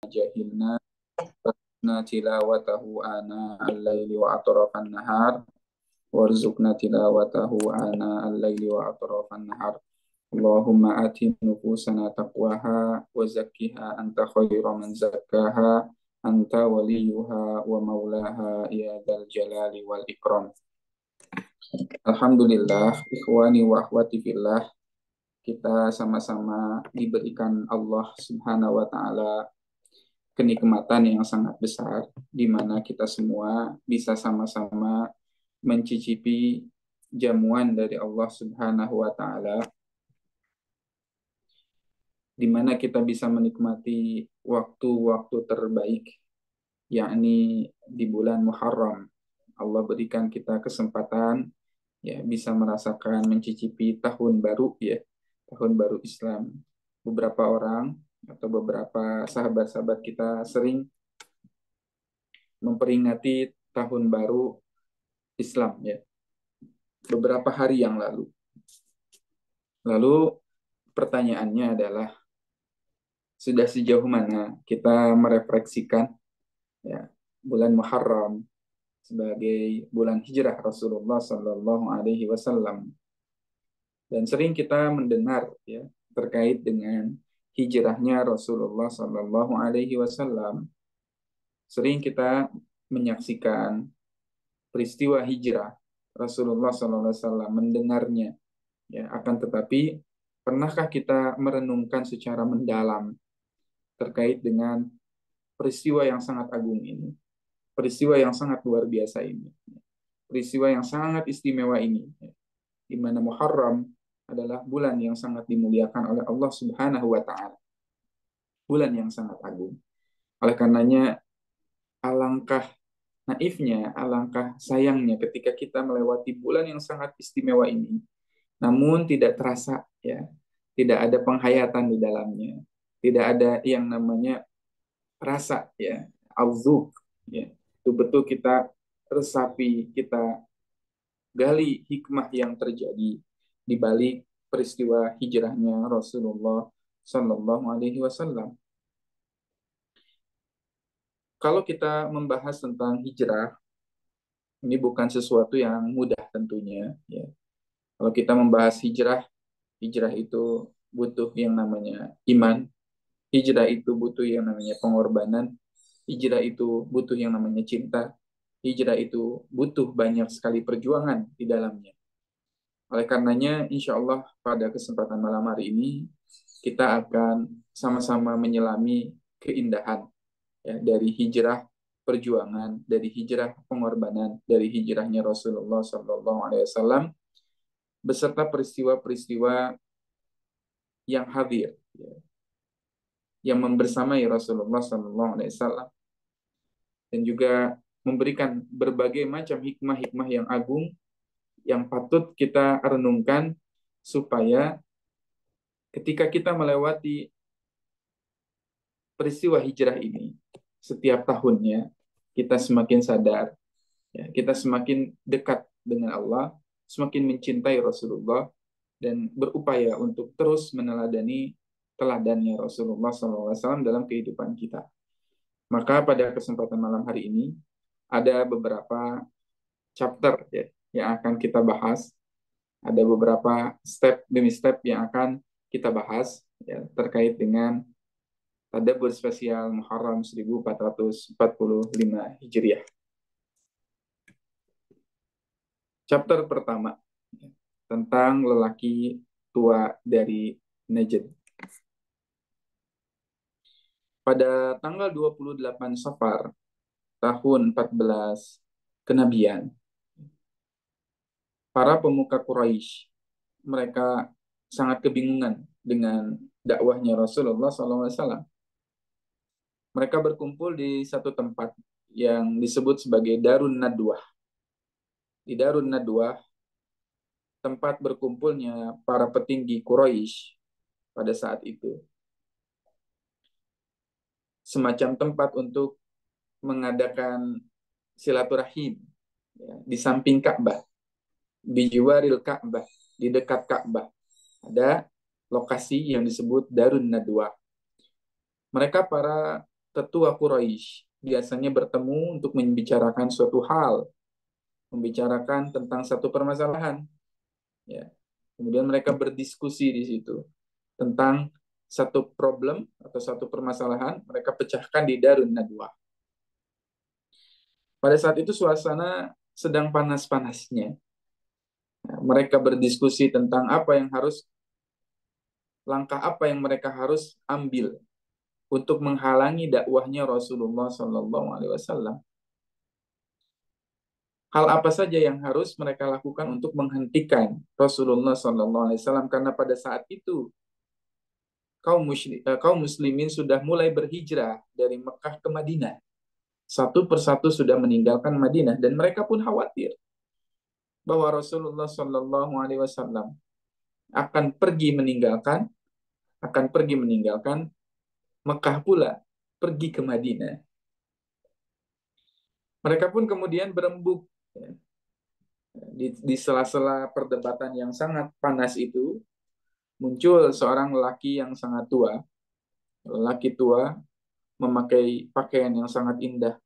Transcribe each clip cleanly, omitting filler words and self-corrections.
jahilna tilawatahu ana al-laili wa atrafan nahar warzuqna tilawatahu ana al-laili wa atrafan nahar. Allahumma ati nufusana taqwaha wa zakkiha anta khairu man zakkaha anta waliyuha wa maulaha ya dzal jalali wal ikram. Alhamdulillah, ikhwani wa akhwati fillah, kita sama-sama diberikan Allah Subhanahu wa taala kenikmatan yang sangat besar di mana kita semua bisa sama-sama mencicipi jamuan dari Allah Subhanahu wa taala, di mana kita bisa menikmati waktu-waktu terbaik, yakni di bulan Muharram. Allah berikan kita kesempatan ya bisa merasakan mencicipi tahun baru ya, tahun baru Islam. Beberapa orang atau beberapa sahabat-sahabat kita sering memperingati tahun baru Islam ya beberapa hari yang lalu. Lalu pertanyaannya adalah, sudah sejauh mana kita merefleksikan ya bulan Muharram sebagai bulan hijrah Rasulullah Sallallahu Alaihi Wasallam, dan sering kita mendengar ya terkait dengan hijrahnya Rasulullah Sallallahu Alaihi Wasallam. Sering kita menyaksikan peristiwa hijrah Rasulullah Sallallahu Alaihi Wasallam, mendengarnya ya, akan tetapi pernahkah kita merenungkan secara mendalam terkait dengan peristiwa yang sangat agung ini, peristiwa yang sangat luar biasa ini, peristiwa yang sangat istimewa ini, di mana Muharram adalah bulan yang sangat dimuliakan oleh Allah Subhanahu wa taala, bulan yang sangat agung. Oleh karenanya, alangkah naifnya, alangkah sayangnya ketika kita melewati bulan yang sangat istimewa ini, namun tidak terasa ya, tidak ada penghayatan di dalamnya, tidak ada yang namanya rasa ya, al-dzuk ya. Betul-betul kita resapi, kita gali hikmah yang terjadi di balik peristiwa hijrahnya Rasulullah Sallallahu Alaihi Wasallam. Kalau kita membahas tentang hijrah, ini bukan sesuatu yang mudah tentunya ya. Kalau kita membahas hijrah, hijrah itu butuh yang namanya iman, hijrah itu butuh yang namanya pengorbanan, hijrah itu butuh yang namanya cinta, hijrah itu butuh banyak sekali perjuangan di dalamnya. Oleh karenanya, insya Allah pada kesempatan malam hari ini, kita akan sama-sama menyelami keindahan ya, dari hijrah perjuangan, dari hijrah pengorbanan, dari hijrahnya Rasulullah SAW, beserta peristiwa-peristiwa yang hadir, ya, yang membersamai Rasulullah SAW, dan juga memberikan berbagai macam hikmah-hikmah yang agung yang patut kita renungkan, supaya ketika kita melewati peristiwa hijrah ini setiap tahunnya, kita semakin sadar, ya, kita semakin dekat dengan Allah, semakin mencintai Rasulullah, dan berupaya untuk terus meneladani teladannya Rasulullah SAW dalam kehidupan kita. Maka pada kesempatan malam hari ini ada beberapa chapter ya, yang akan kita bahas. Ada beberapa step demi step yang akan kita bahas ya, terkait dengan tadabbur spesial Muharram 1445 Hijriah. Chapter pertama ya, tentang lelaki tua dari Najd. Pada tanggal 28 Safar tahun 14 kenabian, para pemuka Quraisy, mereka sangat kebingungan dengan dakwahnya Rasulullah SAW. Mereka berkumpul di satu tempat yang disebut sebagai Darun Nadwah. Di Darun Nadwah, tempat berkumpulnya para petinggi Quraisy pada saat itu. Semacam tempat untuk mengadakan silaturahim ya, di samping Ka'bah, di jiwaril Ka'bah, di dekat Ka'bah ada lokasi yang disebut Darun Nadwah. Mereka para tetua Quraisy biasanya bertemu untuk membicarakan suatu hal, membicarakan tentang satu permasalahan, ya. Kemudian mereka berdiskusi di situ tentang satu problem atau satu permasalahan, mereka pecahkan di Darun Nadwah. Pada saat itu suasana sedang panas-panasnya. Nah, mereka berdiskusi tentang langkah apa yang mereka harus ambil untuk menghalangi dakwahnya Rasulullah Shallallahu Alaihi Wasallam. Hal apa saja yang harus mereka lakukan untuk menghentikan Rasulullah Shallallahu Alaihi Wasallam, karena pada saat itu kaum muslimin sudah mulai berhijrah dari Mekah ke Madinah. Satu persatu sudah meninggalkan Madinah dan mereka pun khawatir bahwa Rasulullah Shallallahu Alaihi Wasallam akan pergi meninggalkan Mekah pula, pergi ke Madinah. Mereka pun kemudian berembuk, ya, di sela-sela perdebatan yang sangat panas itu muncul seorang lelaki yang sangat tua. Lelaki tua memakai pakaian yang sangat indah.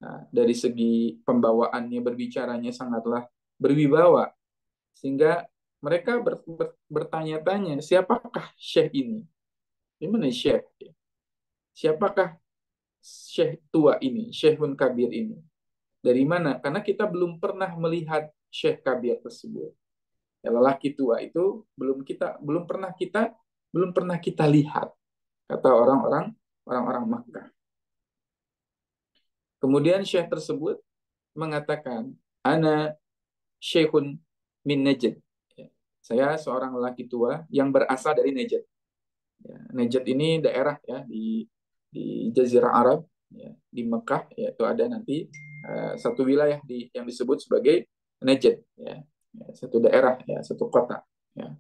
Nah, dari segi pembawaannya, berbicaranya sangatlah berwibawa, sehingga mereka bertanya-tanya, siapakah Syekh ini? Gimana Syekh? Siapakah Syekh tua ini, Syekhun Kabir ini? Dari mana? Karena kita belum pernah melihat Syekh Kabir tersebut. Ya, lelaki tua itu belum pernah kita lihat, kata orang-orang Makkah. Kemudian Syekh tersebut mengatakan, Ana Syekhun min Najd. Ya, saya seorang lelaki tua yang berasal dari Najd. Ya, Najd ini daerah, ya, di Jazirah Arab, ya, di Mekah, yaitu ada nanti satu wilayah yang disebut sebagai Najd, ya. Ya, satu daerah, ya, satu kota, ya.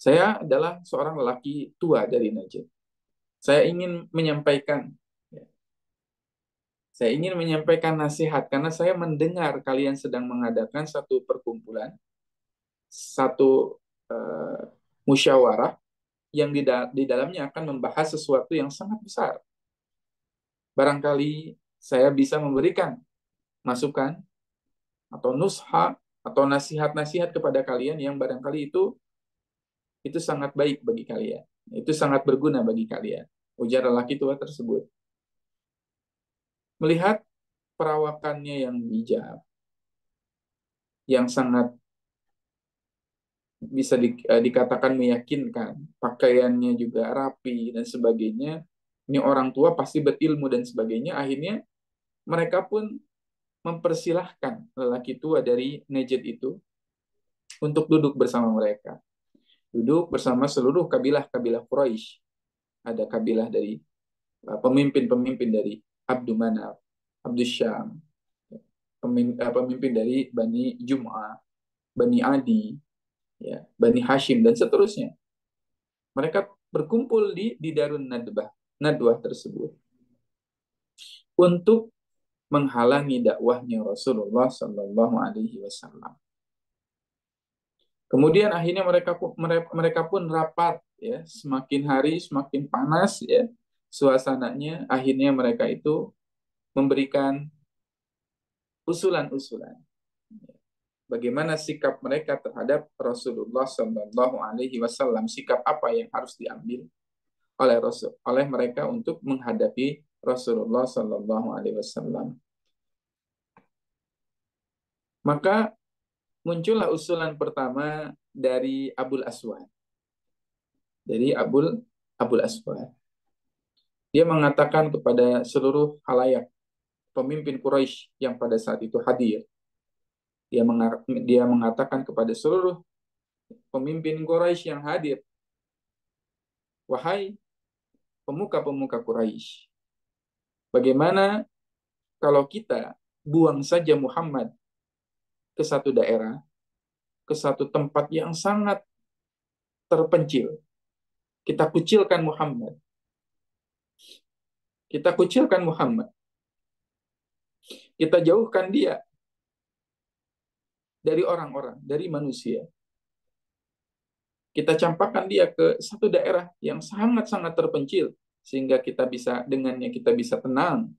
Saya adalah seorang lelaki tua dari Najd. Saya ingin menyampaikan ya, saya ingin menyampaikan nasihat karena saya mendengar kalian sedang mengadakan satu perkumpulan, satu uh, musyawarah yang di dalamnya akan membahas sesuatu yang sangat besar. Barangkali saya bisa memberikan masukan atau nusha atau nasihat-nasihat kepada kalian yang barangkali itu sangat baik bagi kalian. Itu sangat berguna bagi kalian. Ujar lelaki tua tersebut. Melihat perawakannya yang bijak, yang sangat bisa dikatakan meyakinkan, pakaiannya juga rapi dan sebagainya. Ini orang tua pasti berilmu dan sebagainya. Akhirnya mereka pun mempersilahkan lelaki tua dari Najd itu untuk duduk bersama mereka. Duduk bersama seluruh kabilah-kabilah Quraisy. Ada kabilah dari pemimpin-pemimpin dari Abdul Manaf, Abdul Syam, pemimpin dari Bani Jum'ah, Bani Adi, ya, Bani Hashim, dan seterusnya. Mereka berkumpul di Darun Nadwah tersebut untuk menghalangi dakwahnya Rasulullah Shallallahu Alaihi Wasallam. Kemudian akhirnya mereka pun rapat, ya, semakin hari semakin panas, ya, suasananya. Akhirnya mereka itu memberikan usulan-usulan bagaimana sikap mereka terhadap Rasulullah Shallallahu Alaihi Wasallam, sikap apa yang harus diambil oleh mereka untuk menghadapi Rasulullah Shallallahu Alaihi Wasallam. Maka muncullah usulan pertama dari Abul Aswad. Dari Abul Aswad. Dia mengatakan kepada seluruh halayak pemimpin Quraisy yang pada saat itu hadir. Dia mengatakan kepada seluruh pemimpin Quraisy yang hadir, wahai pemuka-pemuka Quraisy, bagaimana kalau kita buang saja Muhammad ke satu daerah, ke satu tempat yang sangat terpencil. Kita kucilkan Muhammad. Kita kucilkan Muhammad. Kita jauhkan dia dari orang-orang, dari manusia. Kita campakkan dia ke satu daerah yang sangat-sangat terpencil. sehingga kita bisa dengannya kita bisa tenang,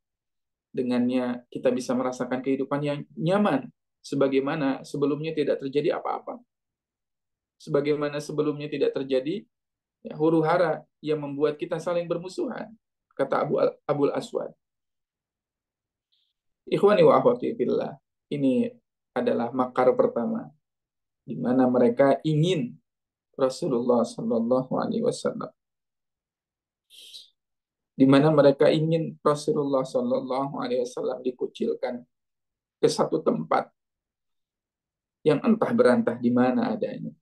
dengannya kita bisa merasakan kehidupan yang nyaman, sebagaimana sebelumnya tidak terjadi apa-apa, sebagaimana sebelumnya tidak terjadi ya, huru hara yang membuat kita saling bermusuhan, kata Abul Aswad. Ikhwani wa akhwati fillah, ini adalah makar pertama di mana mereka ingin Rasulullah Shallallahu Alaihi Wasallam, di mana mereka ingin Rasulullah Shallallahu Alaihi Wasallam dikucilkan ke satu tempat yang entah berantah di mana adanya.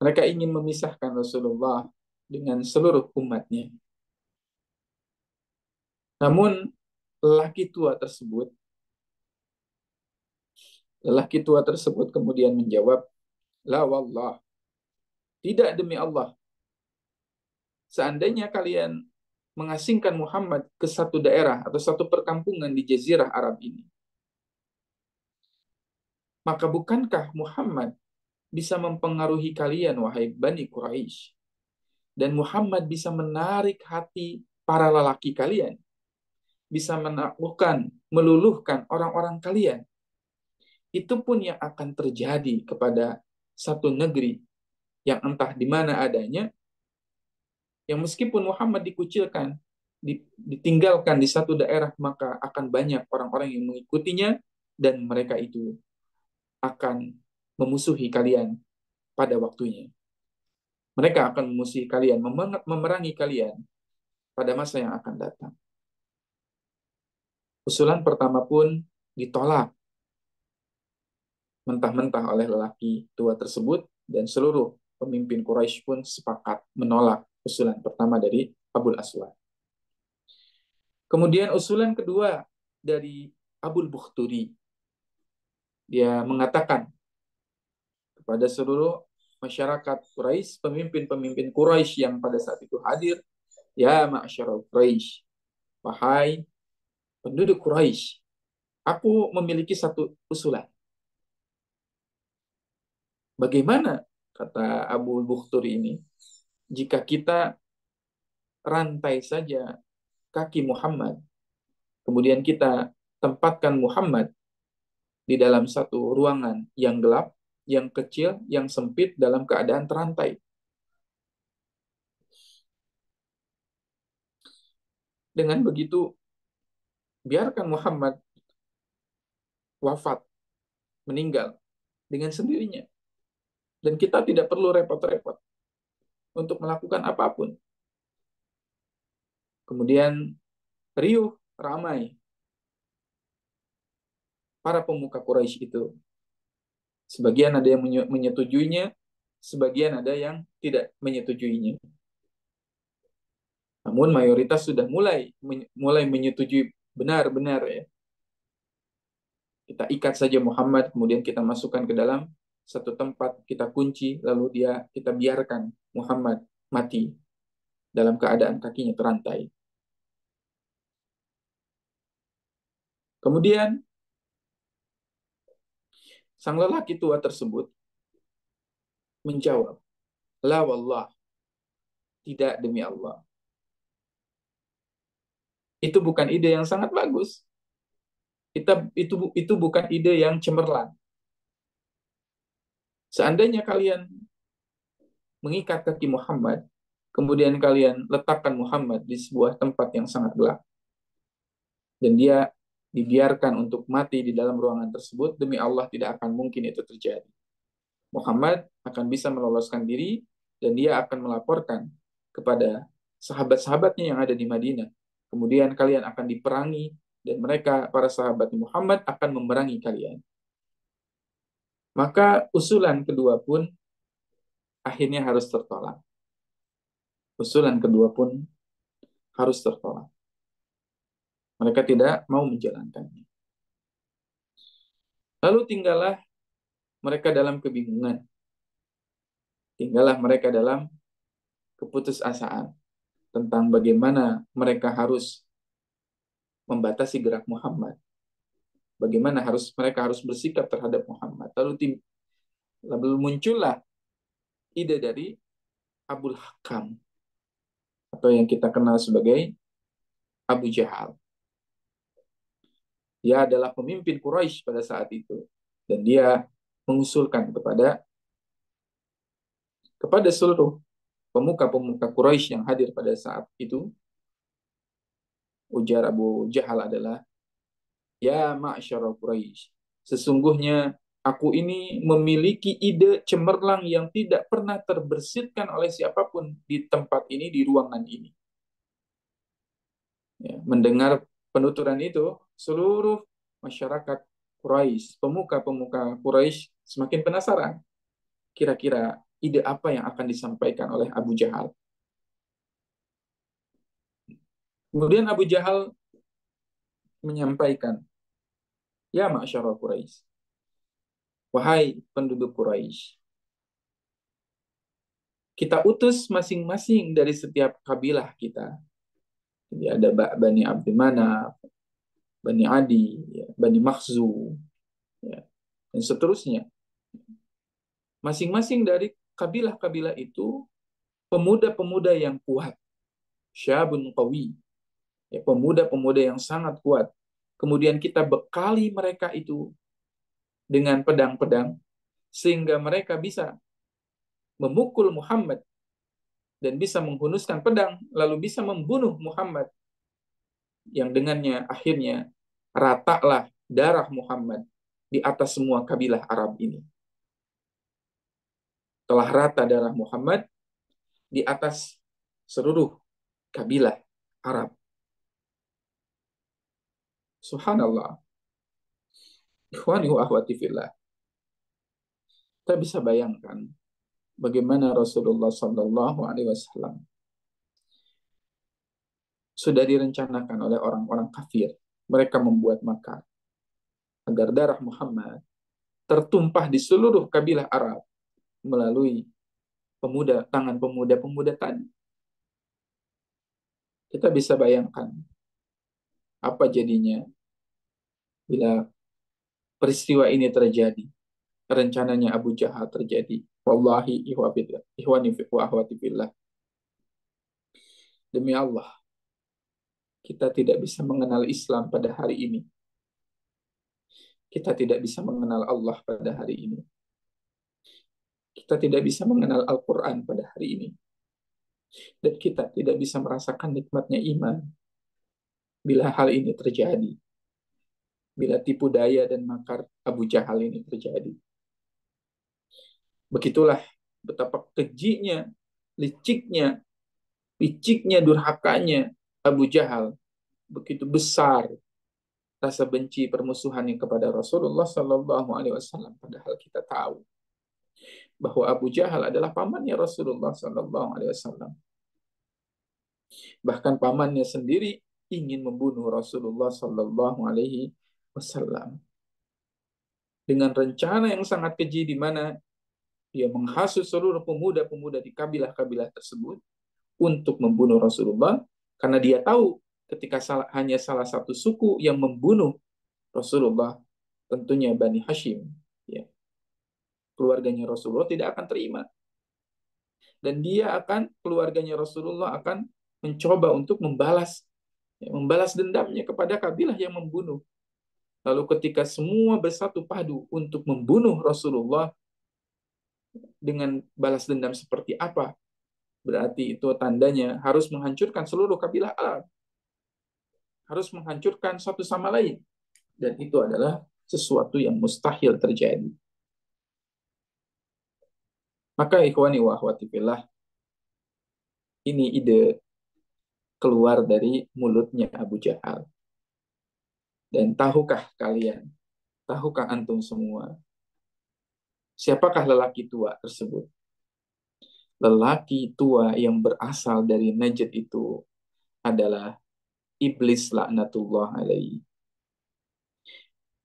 Mereka ingin memisahkan Rasulullah dengan seluruh umatnya. Namun lelaki tua tersebut kemudian menjawab, la wallah, tidak demi Allah. Seandainya kalian mengasingkan Muhammad ke satu daerah atau satu perkampungan di Jazirah Arab ini, maka bukankah Muhammad bisa mempengaruhi kalian, wahai Bani Quraisy? Dan Muhammad bisa menarik hati para lelaki kalian, bisa menaklukkan, meluluhkan orang-orang kalian. Itu pun yang akan terjadi kepada satu negeri yang entah di mana adanya, yang meskipun Muhammad dikucilkan, ditinggalkan di satu daerah, maka akan banyak orang-orang yang mengikutinya, dan mereka itu akan memusuhi kalian pada waktunya. Mereka akan memusuhi kalian, memerangi kalian pada masa yang akan datang. Usulan pertama pun ditolak mentah-mentah oleh lelaki tua tersebut, dan seluruh pemimpin Quraisy pun sepakat menolak usulan pertama dari Abul Aswad. Kemudian usulan kedua dari Abul Bukhturi. Dia mengatakan kepada seluruh masyarakat Quraisy, pemimpin-pemimpin Quraisy yang pada saat itu hadir, ya ma'syarul Quraisy, wahai penduduk Quraisy, aku memiliki satu usulan. Bagaimana, kata Abu Bukhturi ini, jika kita rantai saja kaki Muhammad, kemudian kita tempatkan Muhammad di dalam satu ruangan yang gelap, yang kecil, yang sempit, dalam keadaan terantai. Dengan begitu, biarkan Muhammad wafat, meninggal dengan sendirinya. Dan kita tidak perlu repot-repot untuk melakukan apapun. Kemudian riuh, ramai para pemuka Quraisy itu. Sebagian ada yang menyetujuinya, sebagian ada yang tidak menyetujuinya. Namun mayoritas sudah mulai menyetujui benar-benar ya. Kita ikat saja Muhammad, kemudian kita masukkan ke dalam satu tempat, kita kunci, lalu kita biarkan Muhammad mati dalam keadaan kakinya terantai. Kemudian sang lelaki tua tersebut menjawab, la wallah, tidak demi Allah. Itu bukan ide yang sangat bagus. Itu bukan ide yang cemerlang. Seandainya kalian mengikat kaki Muhammad, kemudian kalian letakkan Muhammad di sebuah tempat yang sangat gelap, dan dia dibiarkan untuk mati di dalam ruangan tersebut, demi Allah tidak akan mungkin itu terjadi. Muhammad akan bisa meloloskan diri, dan dia akan melaporkan kepada sahabat-sahabatnya yang ada di Madinah. Kemudian kalian akan diperangi, dan mereka, para sahabat Muhammad, akan memerangi kalian. Maka usulan kedua pun akhirnya harus tertolak. Usulan kedua pun harus tertolak. Mereka tidak mau menjalankannya. Lalu tinggallah mereka dalam kebingungan. Tinggallah mereka dalam keputusasaan tentang bagaimana mereka harus membatasi gerak Muhammad. Bagaimana mereka harus bersikap terhadap Muhammad. Lalu muncullah ide dari Abul Hakam. atau yang kita kenal sebagai Abu Jahal. Dia adalah pemimpin Quraisy pada saat itu, dan dia mengusulkan kepada seluruh pemuka-pemuka Quraisy yang hadir pada saat itu. Ujar Abu Jahal adalah, ya ma'syara Quraisy, sesungguhnya aku ini memiliki ide cemerlang yang tidak pernah terbersitkan oleh siapapun di tempat ini, di ruangan ini. Ya, mendengar penuturan itu, seluruh masyarakat Quraisy, pemuka-pemuka Quraisy semakin penasaran. Kira-kira ide apa yang akan disampaikan oleh Abu Jahal? Kemudian Abu Jahal menyampaikan, ya ma'syara Quraisy, wahai penduduk Quraisy, kita utus masing-masing dari setiap kabilah kita. Jadi ada Bani Abdi Manaf, Bani Adi, ya, Bani Makhzum, ya, dan seterusnya. Masing-masing dari kabilah-kabilah itu pemuda-pemuda yang kuat, syabun qawi, ya, pemuda-pemuda yang sangat kuat. Kemudian kita bekali mereka itu dengan pedang-pedang sehingga mereka bisa memukul Muhammad dan bisa menghunuskan pedang lalu bisa membunuh Muhammad, yang dengannya akhirnya ratalah darah Muhammad di atas semua kabilah Arab ini. Telah rata darah Muhammad di atas seluruh kabilah Arab. Subhanallah. Ikhwani wa akhwati fillah. Kita bisa bayangkan bagaimana Rasulullah Shallallahu Alaihi Wasallam sudah direncanakan oleh orang-orang kafir. Mereka membuat makar agar darah Muhammad tertumpah di seluruh kabilah Arab melalui tangan pemuda-pemuda tadi. Kita bisa bayangkan apa jadinya bila peristiwa ini terjadi, rencananya Abu Jahal terjadi. Wallahi ihwani wa akhwati fillah. Demi Allah, kita tidak bisa mengenal Islam pada hari ini. Kita tidak bisa mengenal Allah pada hari ini. Kita tidak bisa mengenal Al-Quran pada hari ini. Dan kita tidak bisa merasakan nikmatnya iman bila hal ini terjadi. Bila tipu daya dan makar Abu Jahal ini terjadi. Begitulah betapa kejinya, liciknya, durhakanya Abu Jahal. Begitu besar rasa benci permusuhannya kepada Rasulullah Sallallahu Alaihi Wasallam. Padahal kita tahu bahwa Abu Jahal adalah pamannya Rasulullah Sallallahu Alaihi Wasallam. Bahkan pamannya sendiri ingin membunuh Rasulullah Sallallahu Alaihi Wasallam dengan rencana yang sangat keji, di mana dia menghasut seluruh pemuda-pemuda di kabilah-kabilah tersebut untuk membunuh Rasulullah, karena dia tahu ketika hanya salah satu suku yang membunuh Rasulullah, tentunya Bani Hashim, ya, keluarganya Rasulullah tidak akan terima. Dan keluarganya Rasulullah akan mencoba untuk membalas dendamnya kepada kabilah yang membunuh. Lalu ketika semua bersatu padu untuk membunuh Rasulullah dengan balas dendam seperti apa? Berarti itu tandanya harus menghancurkan seluruh kabilah Arab. Harus menghancurkan satu sama lain. Dan itu adalah sesuatu yang mustahil terjadi. Maka ikhwani wa akhwati fillah, ini ide keluar dari mulutnya Abu Jahal. Dan tahukah antum semua, siapakah lelaki tua tersebut? Lelaki tua yang berasal dari Najd itu adalah Iblis laknatullah alaihi.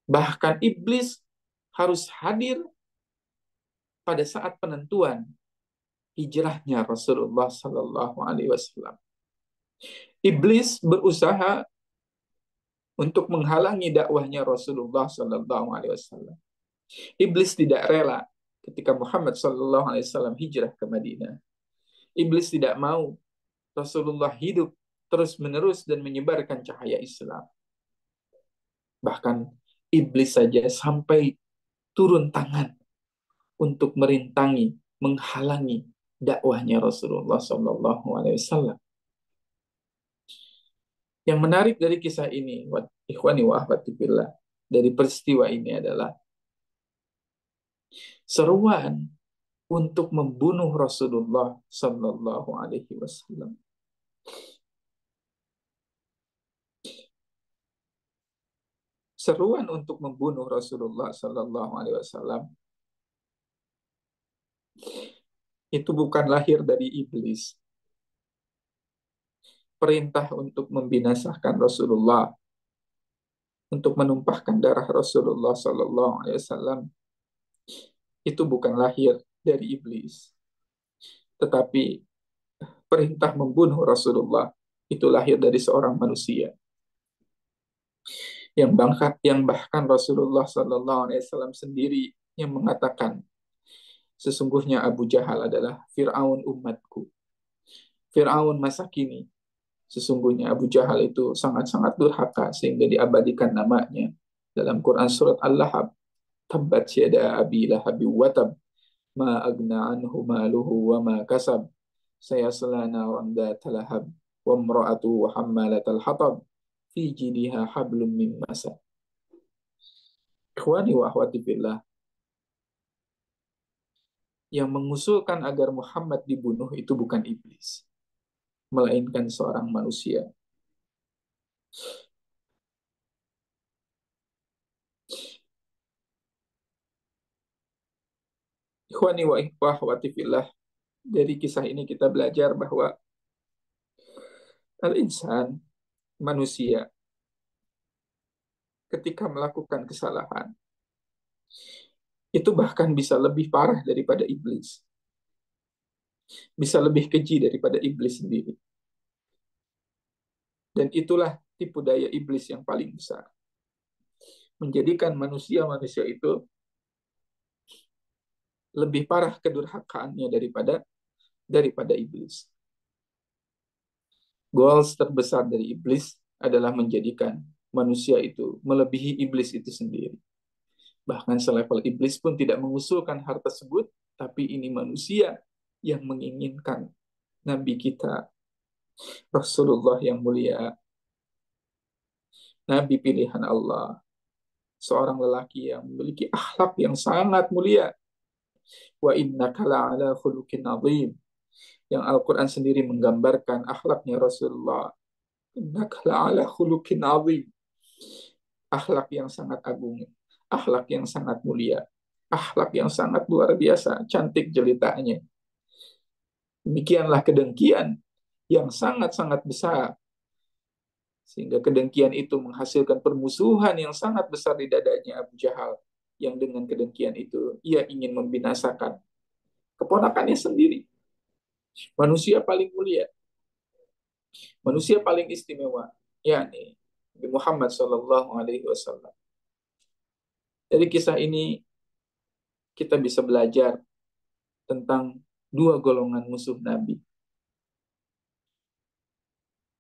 Bahkan Iblis harus hadir pada saat penentuan hijrahnya Rasulullah Sallallahu Alaihi Wasallam. Iblis berusaha untuk menghalangi dakwahnya Rasulullah Sallallahu Alaihi Wasallam. Iblis tidak rela ketika Muhammad Sallallahu Alaihi Wasallam hijrah ke Madinah. Iblis tidak mau Rasulullah hidup terus-menerus dan menyebarkan cahaya Islam. Bahkan iblis saja sampai turun tangan untuk merintangi, menghalangi dakwahnya Rasulullah SAW. Yang menarik dari kisah ini, ikhwani wa akhwati fillah, dari peristiwa ini adalah seruan untuk membunuh Rasulullah Sallallahu Alaihi Wasallam. Seruan untuk membunuh Rasulullah Sallallahu Alaihi Wasallam itu bukan lahir dari iblis. Perintah untuk membinasakan Rasulullah, untuk menumpahkan darah Rasulullah Sallallahu Alaihi Wasallam itu bukan lahir dari iblis, tetapi perintah membunuh Rasulullah itu lahir dari seorang manusia yang bahkan Rasulullah Sallallahu Alaihi Wasallam sendiri yang mengatakan, sesungguhnya Abu Jahal adalah Fir'aun umatku, Fir'aun masa kini. Sesungguhnya Abu Jahal itu sangat-sangat durhaka sehingga diabadikan namanya dalam Quran surat Al-Lahab. Tabbat yada abi lahabi watab, ma agna anhu maluhu wa ma kasab, sayasla naran dzata lahab, wa imra'atuhu hammalatal hatab, fi jidha hablum min masad. Ikhwani wa akhwati fillah, yang mengusulkan agar Muhammad dibunuh itu bukan iblis, melainkan seorang manusia. Ikhwani wa akhwati fillah, dari kisah ini kita belajar bahwa al-insan, manusia, ketika melakukan kesalahan, itu bahkan bisa lebih parah daripada iblis. Bisa lebih keji daripada iblis sendiri. Dan itulah tipu daya iblis yang paling besar. Menjadikan manusia-manusia itu lebih parah kedurhakaannya daripada iblis. Goals terbesar dari iblis adalah menjadikan manusia itu melebihi iblis itu sendiri. Bahkan selevel iblis pun tidak mengusulkan hal tersebut, tapi ini manusia yang menginginkan Nabi kita, Rasulullah yang mulia, Nabi pilihan Allah, seorang lelaki yang memiliki akhlak yang sangat mulia. Wa innaka la'ala khuluqin azim. Yang Al-Quran sendiri menggambarkan akhlaknya Rasulullah. Innaka la'ala khuluqin azim. Akhlak yang sangat agung, akhlak yang sangat mulia, akhlak yang sangat luar biasa, cantik jelitanya. Demikianlah kedengkian yang sangat-sangat besar, sehingga kedengkian itu menghasilkan permusuhan yang sangat besar di dadanya Abu Jahal, yang dengan kedengkian itu ia ingin membinasakan keponakannya sendiri, manusia paling mulia, manusia paling istimewa, yakni Muhammad Sallallahu Alaihi Wasallam. Dari kisah ini kita bisa belajar tentang dua golongan musuh Nabi.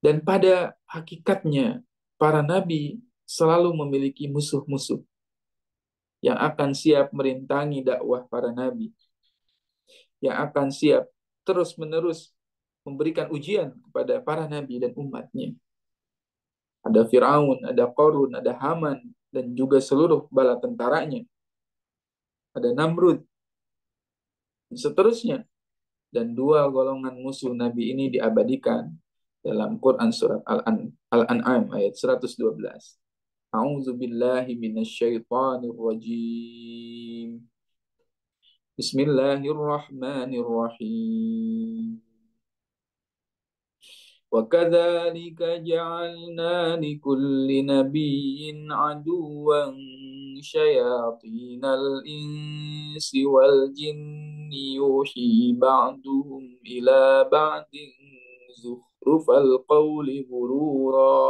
Dan pada hakikatnya, para nabi selalu memiliki musuh-musuh yang akan siap merintangi dakwah para nabi, yang akan siap terus-menerus memberikan ujian kepada para nabi dan umatnya. Ada Firaun, ada Qarun, ada Haman, dan juga seluruh bala tentaranya. Ada Namrud, dan seterusnya. Dan dua golongan musuh Nabi ini diabadikan dalam Quran surat Al-An'am ayat 112. A'udzu billahi minasyaitonir rajim. Bismillahirrahmanirrahim. وَكَذَلِكَ جَعَلْنَا لِكُلِّ نَبِيٍّ عَدُوًّا شَيَاطِينَ الْإِنسِ وَالْجِنِّ يُوحِي بَعْضُهُمْ إِلَى بَعْضٍ زُخْرُفَ الْقَوْلِ غُرُورًا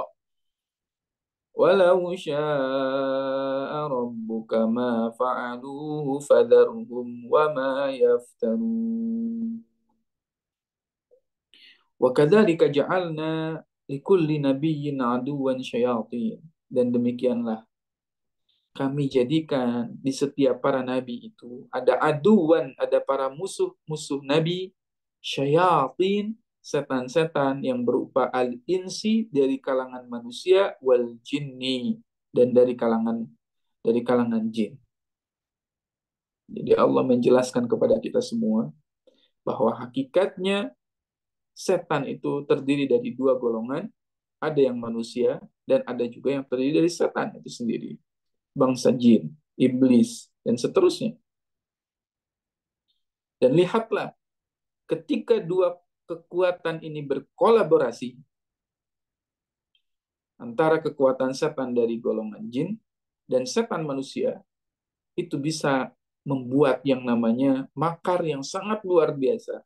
وَلَوْ شَاءَ رَبُّكَ مَا فَعَلُوهُ فَذَرْهُمْ وَمَا يَفْتَرُونَ. Wa kadzalika ja'alna likulli nabiyyin aduwwan syayatin. Dan demikianlah kami jadikan di setiap para nabi itu ada aduan, ada para musuh-musuh nabi, syayatin, setan-setan yang berupa al-insi dari kalangan manusia, wal jinni, dan dari kalangan jin. Jadi Allah menjelaskan kepada kita semua bahwa hakikatnya setan itu terdiri dari dua golongan, ada yang manusia dan ada juga yang terdiri dari setan itu sendiri, bangsa jin, iblis, dan seterusnya. Dan lihatlah, ketika dua kekuatan ini berkolaborasi, antara kekuatan setan dari golongan jin dan setan manusia, itu bisa membuat yang namanya makar yang sangat luar biasa,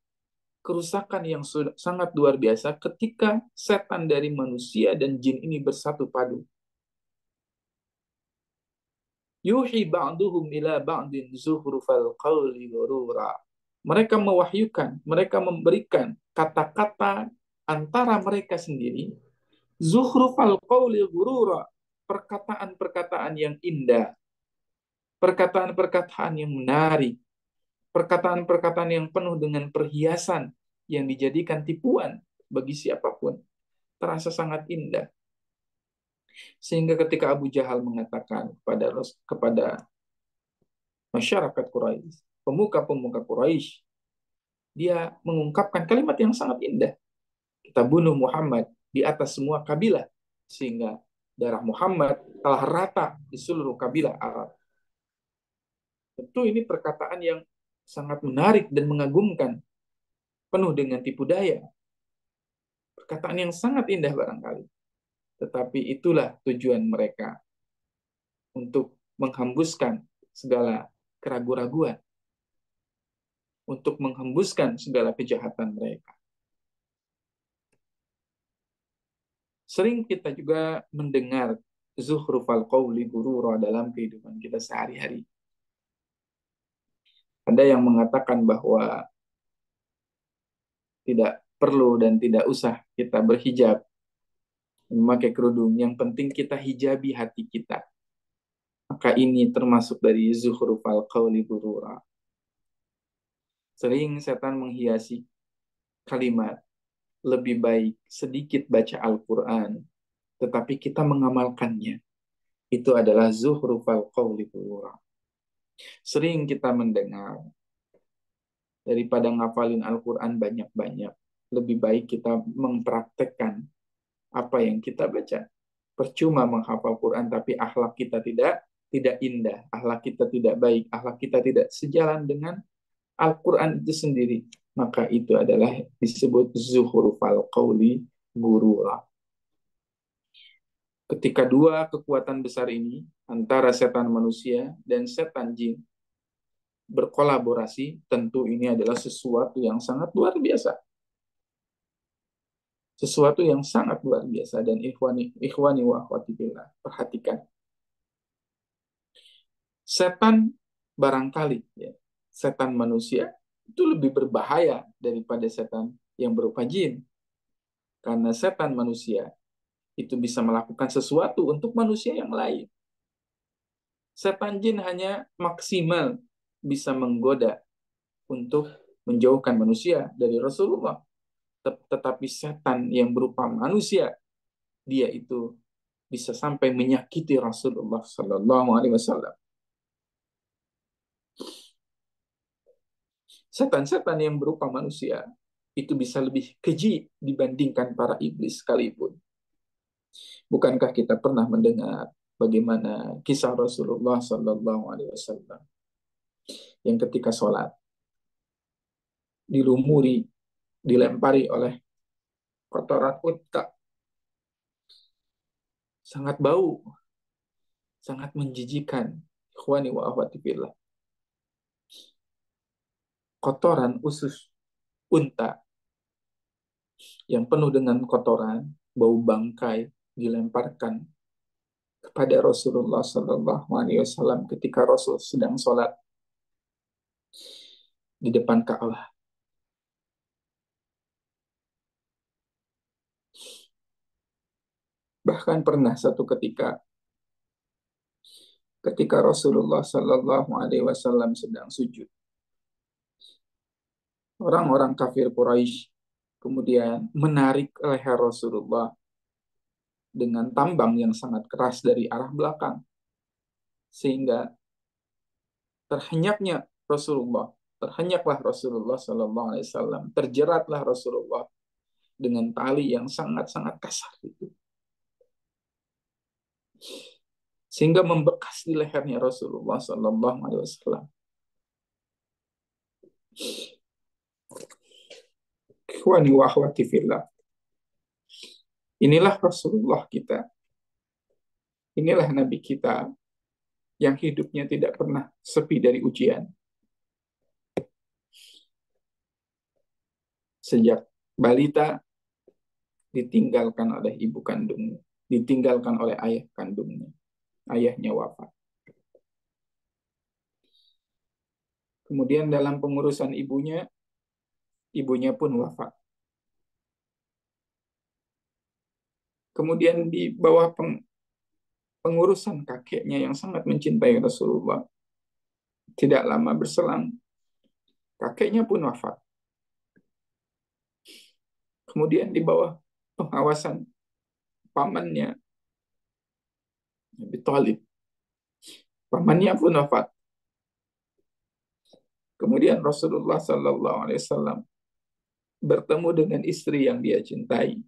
kerusakan yang sangat luar biasa ketika setan dari manusia dan jin ini bersatu padu. Yuhi ba'duhum ila ba'din zuhrufal qawli ghurura. Mereka mewahyukan, mereka memberikan kata-kata antara mereka sendiri, zuhrufal qawli ghurura, perkataan-perkataan yang indah, perkataan-perkataan yang menarik, perkataan-perkataan yang penuh dengan perhiasan yang dijadikan tipuan bagi siapapun, terasa sangat indah. Sehingga ketika Abu Jahal mengatakan kepada masyarakat Quraisy, pemuka-pemuka Quraisy, dia mengungkapkan kalimat yang sangat indah. Kita bunuh Muhammad di atas semua kabilah, sehingga darah Muhammad telah rata di seluruh kabilah Arab. Tentu ini perkataan yang sangat menarik dan mengagumkan, penuh dengan tipu daya. Perkataan yang sangat indah barangkali. Tetapi itulah tujuan mereka, untuk menghembuskan segala keraguan-raguan, untuk menghembuskan segala kejahatan mereka. Sering kita juga mendengar zuhrufal qawli ghurura dalam kehidupan kita sehari-hari. Ada yang mengatakan bahwa tidak perlu dan tidak usah kita berhijab, memakai kerudung, yang penting kita hijabi hati kita. Maka ini termasuk dari zuhrufal qawli ghurura. Sering setan menghiasi kalimat, lebih baik sedikit baca Al-Quran, tetapi kita mengamalkannya. Itu adalah zuhrufal qawli ghurura. Sering kita mendengar, daripada ngafalin Al-Quran banyak-banyak, lebih baik kita mempraktekkan apa yang kita baca. Percuma menghafal Quran tapi akhlak kita tidak indah, akhlak kita tidak baik, akhlak kita tidak sejalan dengan Al-Quran itu sendiri. Maka itu adalah disebut zuhrufal qawli ghurura. Ketika dua kekuatan besar ini, antara setan manusia dan setan jin, berkolaborasi, tentu ini adalah sesuatu yang sangat luar biasa. Sesuatu yang sangat luar biasa. Dan ikhwani wa akhwati billah, perhatikan. Setan barangkali, ya, setan manusia itu lebih berbahaya daripada setan yang berupa jin. Karena setan manusia itu bisa melakukan sesuatu untuk manusia yang lain. Setan jin hanya maksimal bisa menggoda untuk menjauhkan manusia dari Rasulullah. Tetapi setan yang berupa manusia, dia itu bisa sampai menyakiti Rasulullah Sallallahu Alaihi Wasallam. Setan-setan yang berupa manusia itu bisa lebih keji dibandingkan para iblis sekalipun. Bukankah kita pernah mendengar bagaimana kisah Rasulullah Sallallahu Alaihi Wasallam yang ketika sholat dilumuri, dilempari oleh kotoran unta, sangat bau, sangat menjijikan. Ikhwani wa akhwati fillah. Kotoran usus unta yang penuh dengan kotoran, bau bangkai dilemparkan kepada Rasulullah Sallallahu Alaihi Wasallam ketika Rasul sedang sholat di depan Ka'bah. Bahkan pernah satu ketika Rasulullah Shallallahu Alaihi Wasallam sedang sujud, orang-orang kafir Quraisy kemudian menarik leher Rasulullah dengan tambang yang sangat keras dari arah belakang, sehingga terhenyaknya Rasulullah, terhenyaklah Rasulullah Shallallahu Alaihi Wasallam, terjeratlah Rasulullah dengan tali yang sangat-sangat kasar itu, sehingga membekas di lehernya Rasulullah Shallallahu Alaihi Wasallam. Ikhwani wa akhwati fillah. Inilah Rasulullah kita. Inilah Nabi kita yang hidupnya tidak pernah sepi dari ujian. Sejak balita ditinggalkan oleh ibu kandungnya, ditinggalkan oleh ayah kandungnya. Ayahnya wafat. Kemudian dalam pengurusan ibunya, ibunya pun wafat. Kemudian di bawah pengurusan kakeknya yang sangat mencintai Rasulullah, tidak lama berselang, kakeknya pun wafat. Kemudian di bawah pengawasan pamannya, Abi Thalib, pamannya pun wafat. Kemudian Rasulullah Sallallahu Alaihi Wasallam bertemu dengan istri yang dia cintai,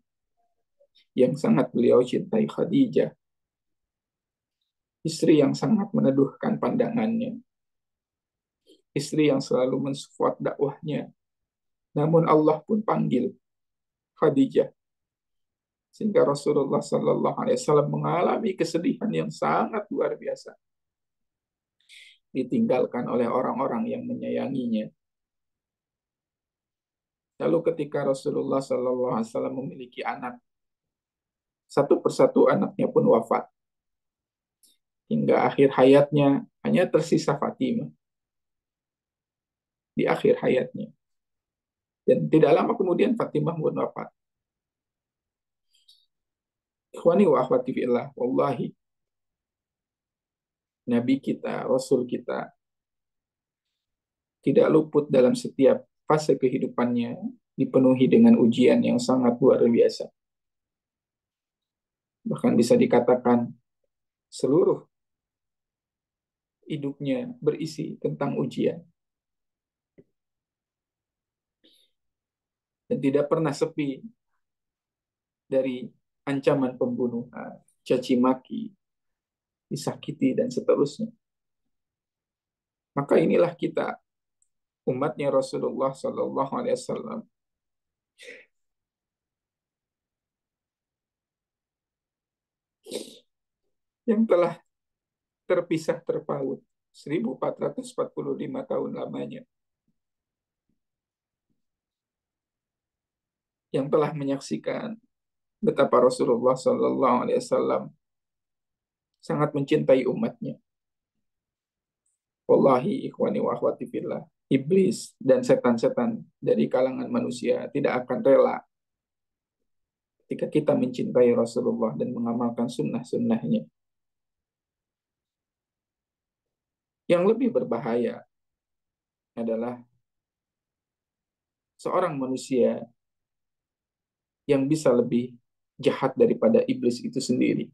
yang sangat beliau cintai, Khadijah, istri yang sangat meneduhkan pandangannya, istri yang selalu mensupport dakwahnya. Namun Allah pun panggil Khadijah, sehingga Rasulullah Sallallahu Alaihi Wasallam mengalami kesedihan yang sangat luar biasa, ditinggalkan oleh orang-orang yang menyayanginya. Lalu ketika Rasulullah Sallallahu Alaihi Wasallam memiliki anak, satu persatu anaknya pun wafat. Hingga akhir hayatnya hanya tersisa Fatimah di akhir hayatnya. Dan tidak lama kemudian Fatimah pun wafat. Ikhwani wa akhwati fillah, wallahi Nabi kita, Rasul kita tidak luput dalam setiap fase kehidupannya dipenuhi dengan ujian yang sangat luar biasa. Bahkan bisa dikatakan seluruh hidupnya berisi tentang ujian. Dan tidak pernah sepi dari ancaman pembunuhan, caci maki, disakiti, dan seterusnya. Maka inilah kita, umatnya Rasulullah Sallallahu Alaihi Wasallam, yang telah terpisah terpaut 1445 tahun lamanya, yang telah menyaksikan betapa Rasulullah Sallallahu Alaihi Wasallam sangat mencintai umatnya. Wallahi ikhwani wa akhwati fillah, iblis dan setan-setan dari kalangan manusia tidak akan rela ketika kita mencintai Rasulullah dan mengamalkan sunnah-sunnahnya. Yang lebih berbahaya adalah seorang manusia yang bisa lebih jahat daripada iblis itu sendiri.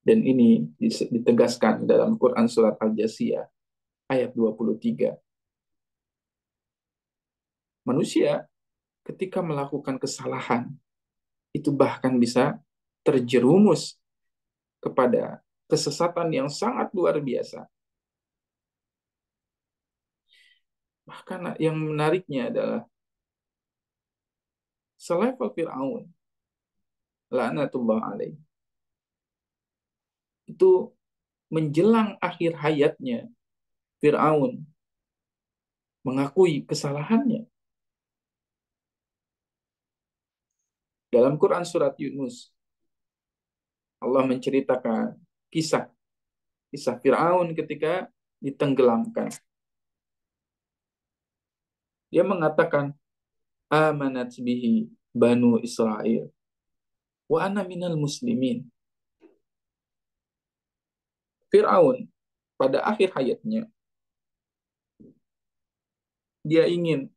Dan ini ditegaskan dalam Quran Surat Al-Jasiyah ayat 23. Manusia ketika melakukan kesalahan, itu bahkan bisa terjerumus kepada kesesatan yang sangat luar biasa. Bahkan yang menariknya adalah selevel Fir'aun, laknatullah alaih, itu menjelang akhir hayatnya, Fir'aun mengakui kesalahannya. Dalam Quran Surat Yunus, Allah menceritakan kisah Fir'aun ketika ditenggelamkan. Dia mengatakan, amanat bihi Banu Israel. wa ana minal muslimin. Fir'aun pada akhir hayatnya dia ingin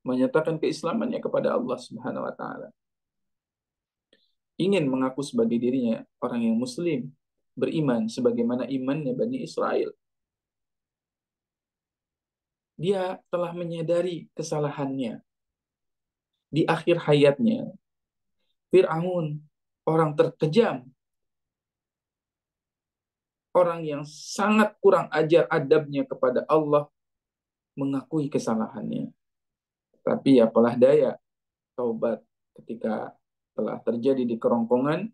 menyatakan keislamannya kepada Allah Subhanahu wa taala. Ingin mengaku sebagai dirinya orang yang muslim, beriman sebagaimana imannya Bani Israel. Dia telah menyadari kesalahannya. Di akhir hayatnya, Fir'aun, orang terkejam, orang yang sangat kurang ajar adabnya kepada Allah, mengakui kesalahannya. Tapi apalah daya, taubat ketika telah terjadi di kerongkongan,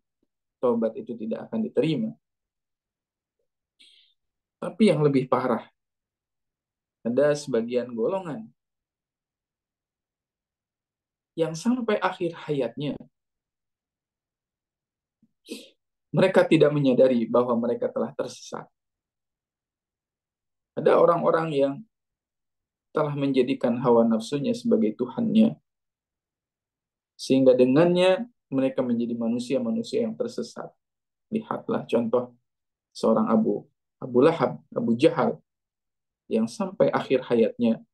taubat itu tidak akan diterima. Tapi yang lebih parah, ada sebagian golongan yang sampai akhir hayatnya mereka tidak menyadari bahwa mereka telah tersesat. Ada orang-orang yang telah menjadikan hawa nafsunya sebagai Tuhannya, sehingga dengannya mereka menjadi manusia-manusia yang tersesat. Lihatlah contoh seorang Abu Lahab, Abu Jahal, yang sampai akhir hayatnya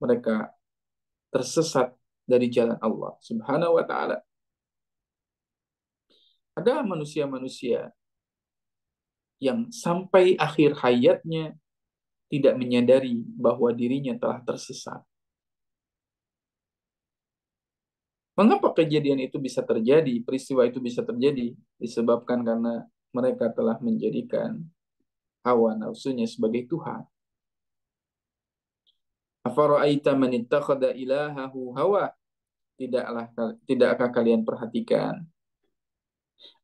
mereka tersesat dari jalan Allah Subhanahu wa taala. Ada manusia-manusia yang sampai akhir hayatnya tidak menyadari bahwa dirinya telah tersesat. Mengapa kejadian itu bisa terjadi, peristiwa itu bisa terjadi? Disebabkan karena mereka telah menjadikan hawa nafsunya sebagai Tuhan. Afara'aita man ittakhadha ilahahu hawa? Tidakkah kalian perhatikan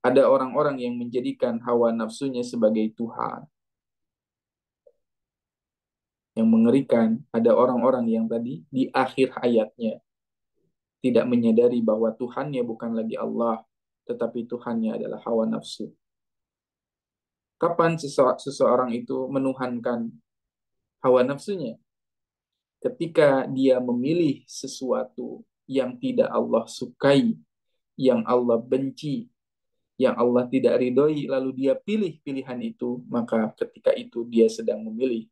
ada orang-orang yang menjadikan hawa nafsunya sebagai Tuhan? Yang mengerikan, ada orang-orang yang tadi di akhir hayatnya tidak menyadari bahwa Tuhannya bukan lagi Allah, tetapi Tuhannya adalah hawa nafsu. Kapan seseorang itu menuhankan hawa nafsunya? Ketika dia memilih sesuatu yang tidak Allah sukai, yang Allah benci, yang Allah tidak ridhoi, lalu dia pilih pilihan itu, maka ketika itu dia sedang memilih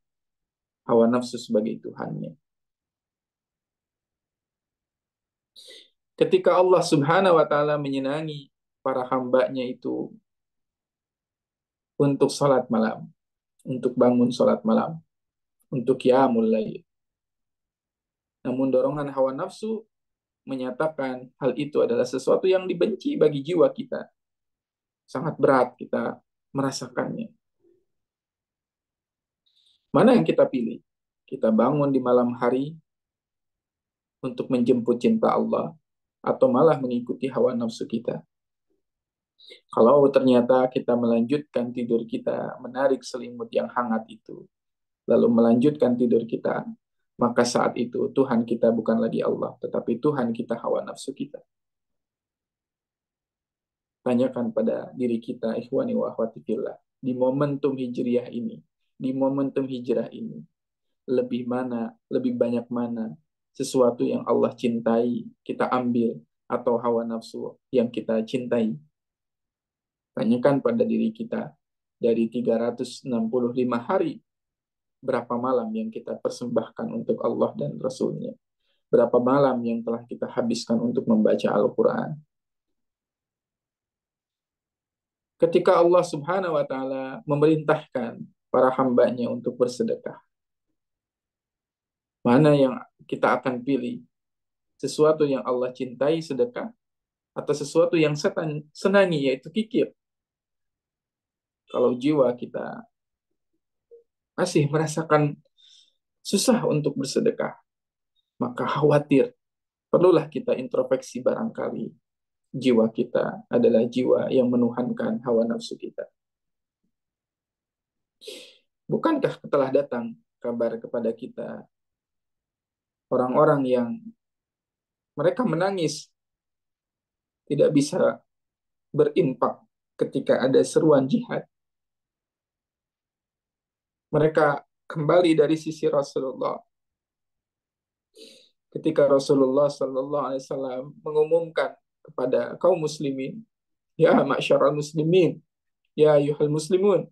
hawa nafsu sebagai Tuhannya. Ketika Allah Subhanahu wa taala menyenangi para hambanya itu untuk salat malam, untuk bangun salat malam, untuk qiyamul lail. Namun dorongan hawa nafsu menyatakan hal itu adalah sesuatu yang dibenci bagi jiwa kita. Sangat berat kita merasakannya. Mana yang kita pilih? Kita bangun di malam hari untuk menjemput cinta Allah, atau malah mengikuti hawa nafsu kita. Kalau ternyata kita melanjutkan tidur kita, menarik selimut yang hangat itu, lalu melanjutkan tidur kita, maka saat itu Tuhan kita bukan lagi Allah, tetapi Tuhan kita hawa nafsu kita. Tanyakan pada diri kita, ikhwani wa akhwati fillah, di momentum hijriah ini, di momentum hijrah ini, lebih mana, lebih banyak mana sesuatu yang Allah cintai kita ambil, atau hawa nafsu yang kita cintai. Tanyakan pada diri kita, dari 365 hari, berapa malam yang kita persembahkan untuk Allah dan Rasul-Nya? Berapa malam yang telah kita habiskan untuk membaca Al-Quran? Ketika Allah Subhanahu wa taala memerintahkan para hambanya untuk bersedekah, mana yang kita akan pilih? Sesuatu yang Allah cintai sedekah, atau sesuatu yang setan senangi, yaitu kikir? Kalau jiwa kita masih merasakan susah untuk bersedekah, maka khawatir, perlulah kita introspeksi barangkali jiwa kita adalah jiwa yang menuhankan hawa nafsu kita. Bukankah telah datang kabar kepada kita orang-orang yang mereka menangis, tidak bisa berinfak ketika ada seruan jihad. Mereka kembali dari sisi Rasulullah ketika Rasulullah SAW mengumumkan kepada kaum muslimin, ya ma'syaral muslimin, ya ayyuhal muslimun,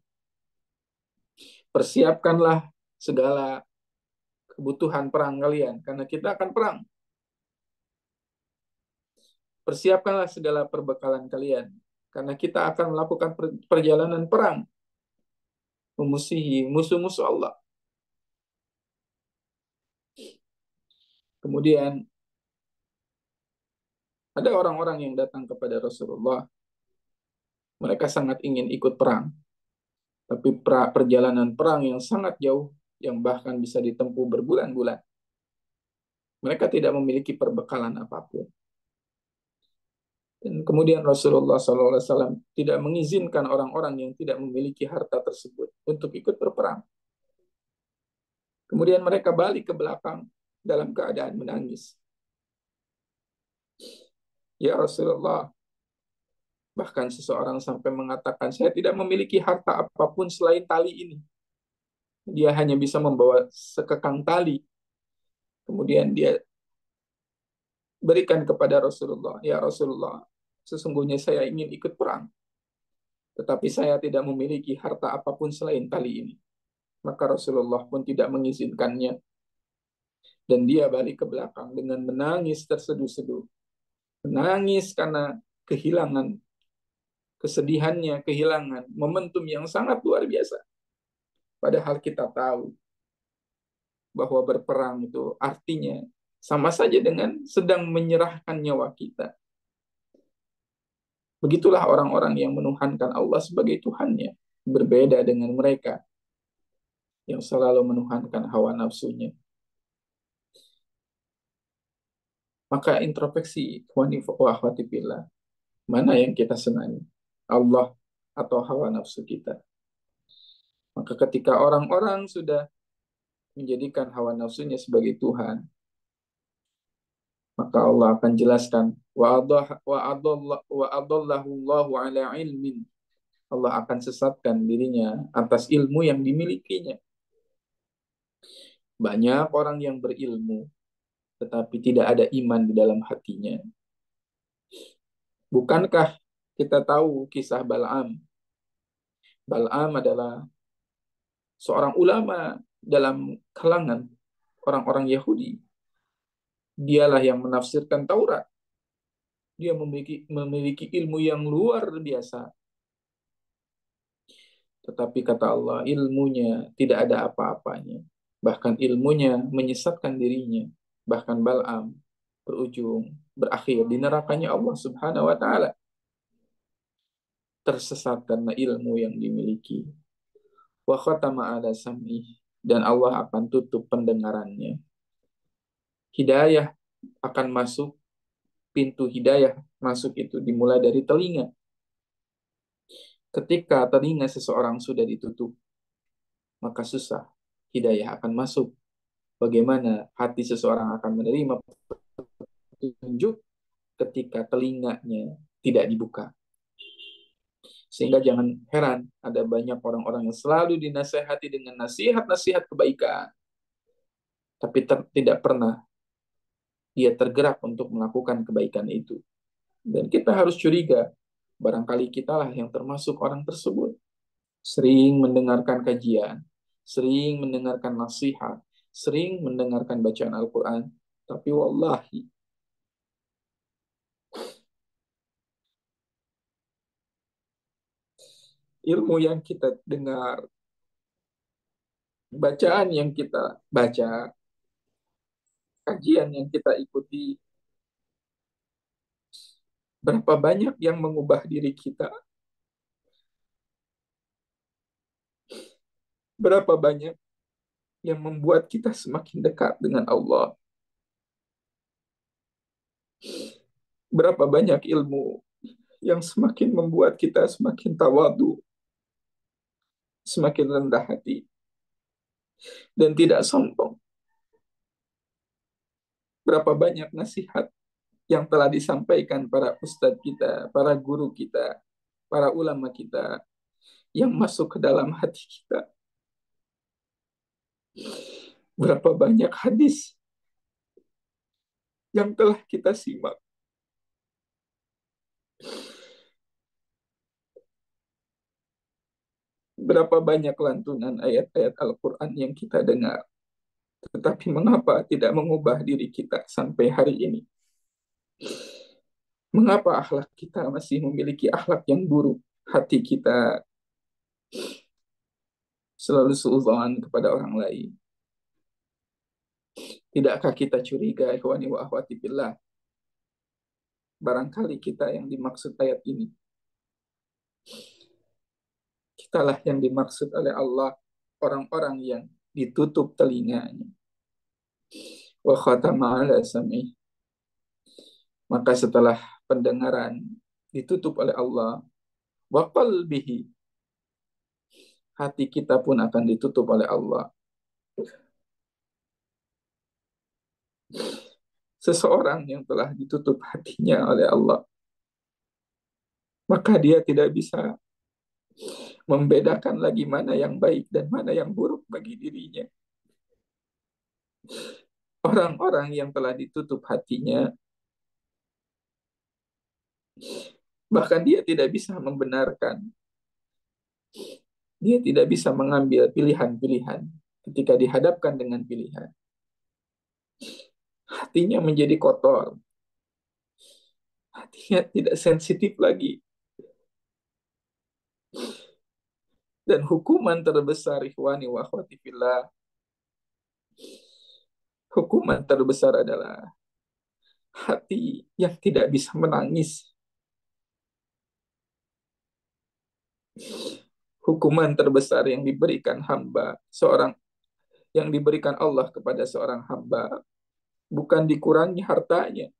persiapkanlah segala kebutuhan perang kalian, karena kita akan perang. Persiapkanlah segala perbekalan kalian, karena kita akan melakukan perjalanan perang, memusuhi musuh-musuh Allah. Kemudian ada orang-orang yang datang kepada Rasulullah, mereka sangat ingin ikut perang, tapi perjalanan perang yang sangat jauh, yang bahkan bisa ditempuh berbulan-bulan. Mereka tidak memiliki perbekalan apapun. Dan kemudian Rasulullah SAW tidak mengizinkan orang-orang yang tidak memiliki harta tersebut untuk ikut berperang. Kemudian mereka balik ke belakang dalam keadaan menangis. Ya Rasulullah, bahkan seseorang sampai mengatakan, saya tidak memiliki harta apapun selain tali ini. Dia hanya bisa membawa sekekang tali. Kemudian dia berikan kepada Rasulullah, ya Rasulullah, sesungguhnya saya ingin ikut perang, tetapi saya tidak memiliki harta apapun selain tali ini. Maka Rasulullah pun tidak mengizinkannya. Dan dia balik ke belakang dengan menangis terseduh-seduh. Menangis karena kehilangan, kesedihannya, kehilangan momentum yang sangat luar biasa. Padahal kita tahu bahwa berperang itu artinya sama saja dengan sedang menyerahkan nyawa kita. Begitulah orang-orang yang menuhankan Allah sebagai Tuhannya. Berbeda dengan mereka yang selalu menuhankan hawa nafsunya. Maka introspeksi, wa akhwati billah, mana yang kita senangi? Allah atau hawa nafsu kita? Maka ketika orang-orang sudah menjadikan hawa nafsunya sebagai Tuhan, maka Allah akan jelaskan wa adallahu Allahu ala ilmin. Allah akan sesatkan dirinya atas ilmu yang dimilikinya. Banyak orang yang berilmu tetapi tidak ada iman di dalam hatinya. Bukankah kita tahu kisah Bal'am? Bal'am adalah seorang ulama dalam kalangan orang-orang Yahudi. Dialah yang menafsirkan Taurat. Dia memiliki ilmu yang luar biasa. Tetapi kata Allah, ilmunya tidak ada apa-apanya. Bahkan ilmunya menyesatkan dirinya. Bahkan Bal'am berakhir di nerakanya Allah Subhanahu wa taala. Tersesat karena ilmu yang dimiliki. Wa khatama ala sam'ih, dan Allah akan tutup pendengarannya. Hidayah akan masuk, pintu hidayah masuk itu dimulai dari telinga. Ketika telinga seseorang sudah ditutup, maka susah hidayah akan masuk. Bagaimana hati seseorang akan menerima petunjuk ketika telinganya tidak dibuka. Sehingga jangan heran ada banyak orang-orang yang selalu dinasehati dengan nasihat-nasihat kebaikan, tapi tidak pernah dia tergerak untuk melakukan kebaikan itu. Dan kita harus curiga, barangkali kitalah yang termasuk orang tersebut. Sering mendengarkan kajian, sering mendengarkan nasihat, sering mendengarkan bacaan Al-Quran, tapi wallahi, ilmu yang kita dengar, bacaan yang kita baca, kajian yang kita ikuti, berapa banyak yang mengubah diri kita, berapa banyak yang membuat kita semakin dekat dengan Allah, berapa banyak ilmu yang semakin membuat kita semakin tawadu, semakin rendah hati, dan tidak sombong. Berapa banyak nasihat yang telah disampaikan para ustadz kita, para guru kita, para ulama kita, yang masuk ke dalam hati kita. Berapa banyak hadis yang telah kita simak, Berapa banyak lantunan ayat-ayat Al-Quran yang kita dengar, tetapi mengapa tidak mengubah diri kita sampai hari ini? Mengapa akhlak kita masih memiliki akhlak yang buruk? Hati kita selalu suudzon kepada orang lain. Tidakkah kita curiga, ikhwani wa akhwati billah, barangkali kita yang dimaksud ayat ini. Kitalah yang dimaksud oleh Allah, orang-orang yang ditutup telinganya. Wa khatama ala sam'i. Maka setelah pendengaran ditutup oleh Allah, wa qalbihi, hati kita pun akan ditutup oleh Allah. Seseorang yang telah ditutup hatinya oleh Allah, maka dia tidak bisa membedakan lagi mana yang baik dan mana yang buruk bagi dirinya. Orang-orang yang telah ditutup hatinya, bahkan dia tidak bisa membenarkan, dia tidak bisa mengambil pilihan-pilihan ketika dihadapkan dengan pilihan. Hatinya menjadi kotor, hatinya tidak sensitif lagi. Dan hukuman terbesar, ikhwani wa akhwati fillah, hukuman terbesar adalah hati yang tidak bisa menangis. Hukuman terbesar yang diberikan hamba, yang diberikan Allah kepada seorang hamba, bukan dikurangi hartanya,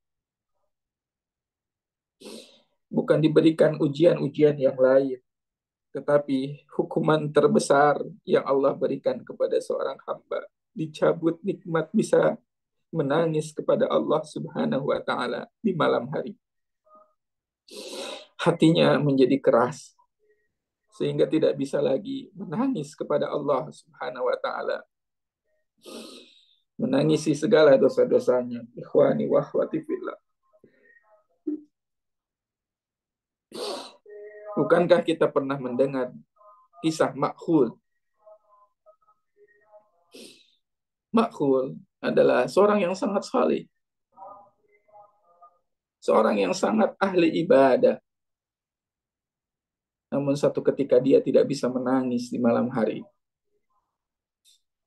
bukan diberikan ujian-ujian yang lain, tetapi hukuman terbesar yang Allah berikan kepada seorang hamba, dicabut nikmat bisa menangis kepada Allah Subhanahu wa taala di malam hari. Hatinya menjadi keras sehingga tidak bisa lagi menangis kepada Allah Subhanahu wa taala, menangisi segala dosa-dosanya. Ikhwani wa akhwati fillah. Bukankah kita pernah mendengar kisah Makhul? Makhul adalah seorang yang sangat saleh, seorang yang sangat ahli ibadah. Namun satu ketika dia tidak bisa menangis di malam hari.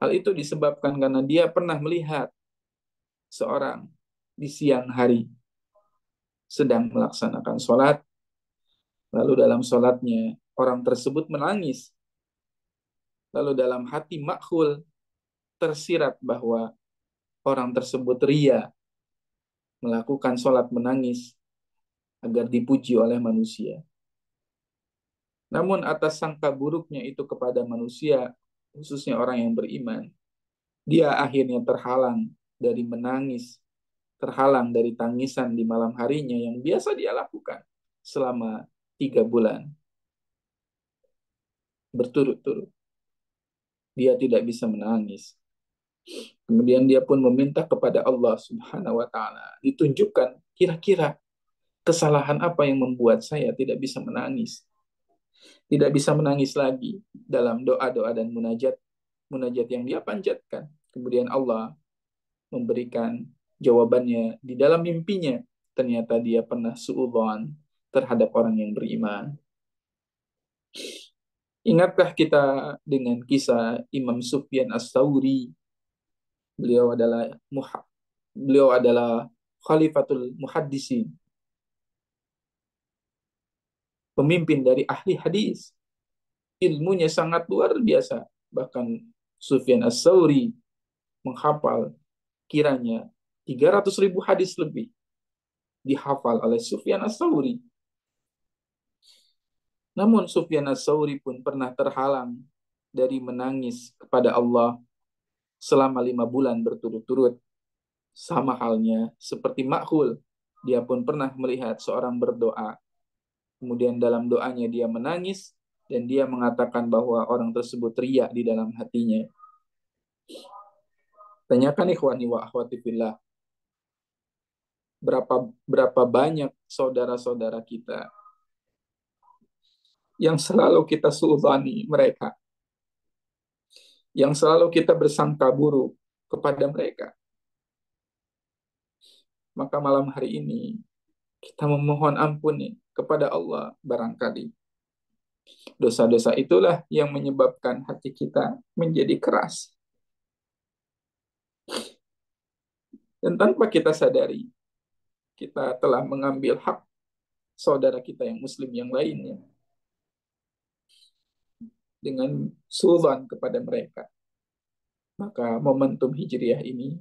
Hal itu disebabkan karena dia pernah melihat seorang di siang hari sedang melaksanakan sholat, lalu dalam sholatnya orang tersebut menangis. Lalu dalam hati Makhul tersirat bahwa orang tersebut ria melakukan sholat menangis agar dipuji oleh manusia. Namun atas sangka buruknya itu kepada manusia, khususnya orang yang beriman, dia akhirnya terhalang dari menangis, terhalang dari tangisan di malam harinya yang biasa dia lakukan selama 3 bulan berturut-turut. Dia tidak bisa menangis. Kemudian dia pun meminta kepada Allah Subhanahu wa taala, ditunjukkan kira-kira kesalahan apa yang membuat saya tidak bisa menangis. Tidak bisa menangis lagi dalam doa-doa dan munajat yang dia panjatkan. Kemudian Allah memberikan jawabannya di dalam mimpinya. Ternyata dia pernah suudzon terhadap orang yang beriman. Ingatkah kita dengan kisah Imam Sufyan Ats-Tsauri? Beliau adalah Khalifatul Muhaddisin, pemimpin dari ahli hadis. Ilmunya sangat luar biasa. Bahkan Sufyan Ats-Tsauri menghafal kiranya 300.000 hadis lebih dihafal oleh Sufyan Ats-Tsauri. Namun Sufyan Ats-Tsauri pun pernah terhalang dari menangis kepada Allah selama 5 bulan berturut-turut. Sama halnya seperti Makhul, dia pun pernah melihat seorang berdoa. Kemudian dalam doanya dia menangis dan dia mengatakan bahwa orang tersebut riya di dalam hatinya. Tanyakan ikhwani wa akhwati fillah, berapa banyak saudara-saudara kita yang selalu kita suudzani mereka, yang selalu kita bersangka buruk kepada mereka. Maka malam hari ini kita memohon ampun nih kepada Allah. Barangkali dosa-dosa itulah yang menyebabkan hati kita menjadi keras. Dan tanpa kita sadari, kita telah mengambil hak saudara kita yang muslim yang lainnya dengan suudzon kepada mereka. Maka momentum hijriah ini,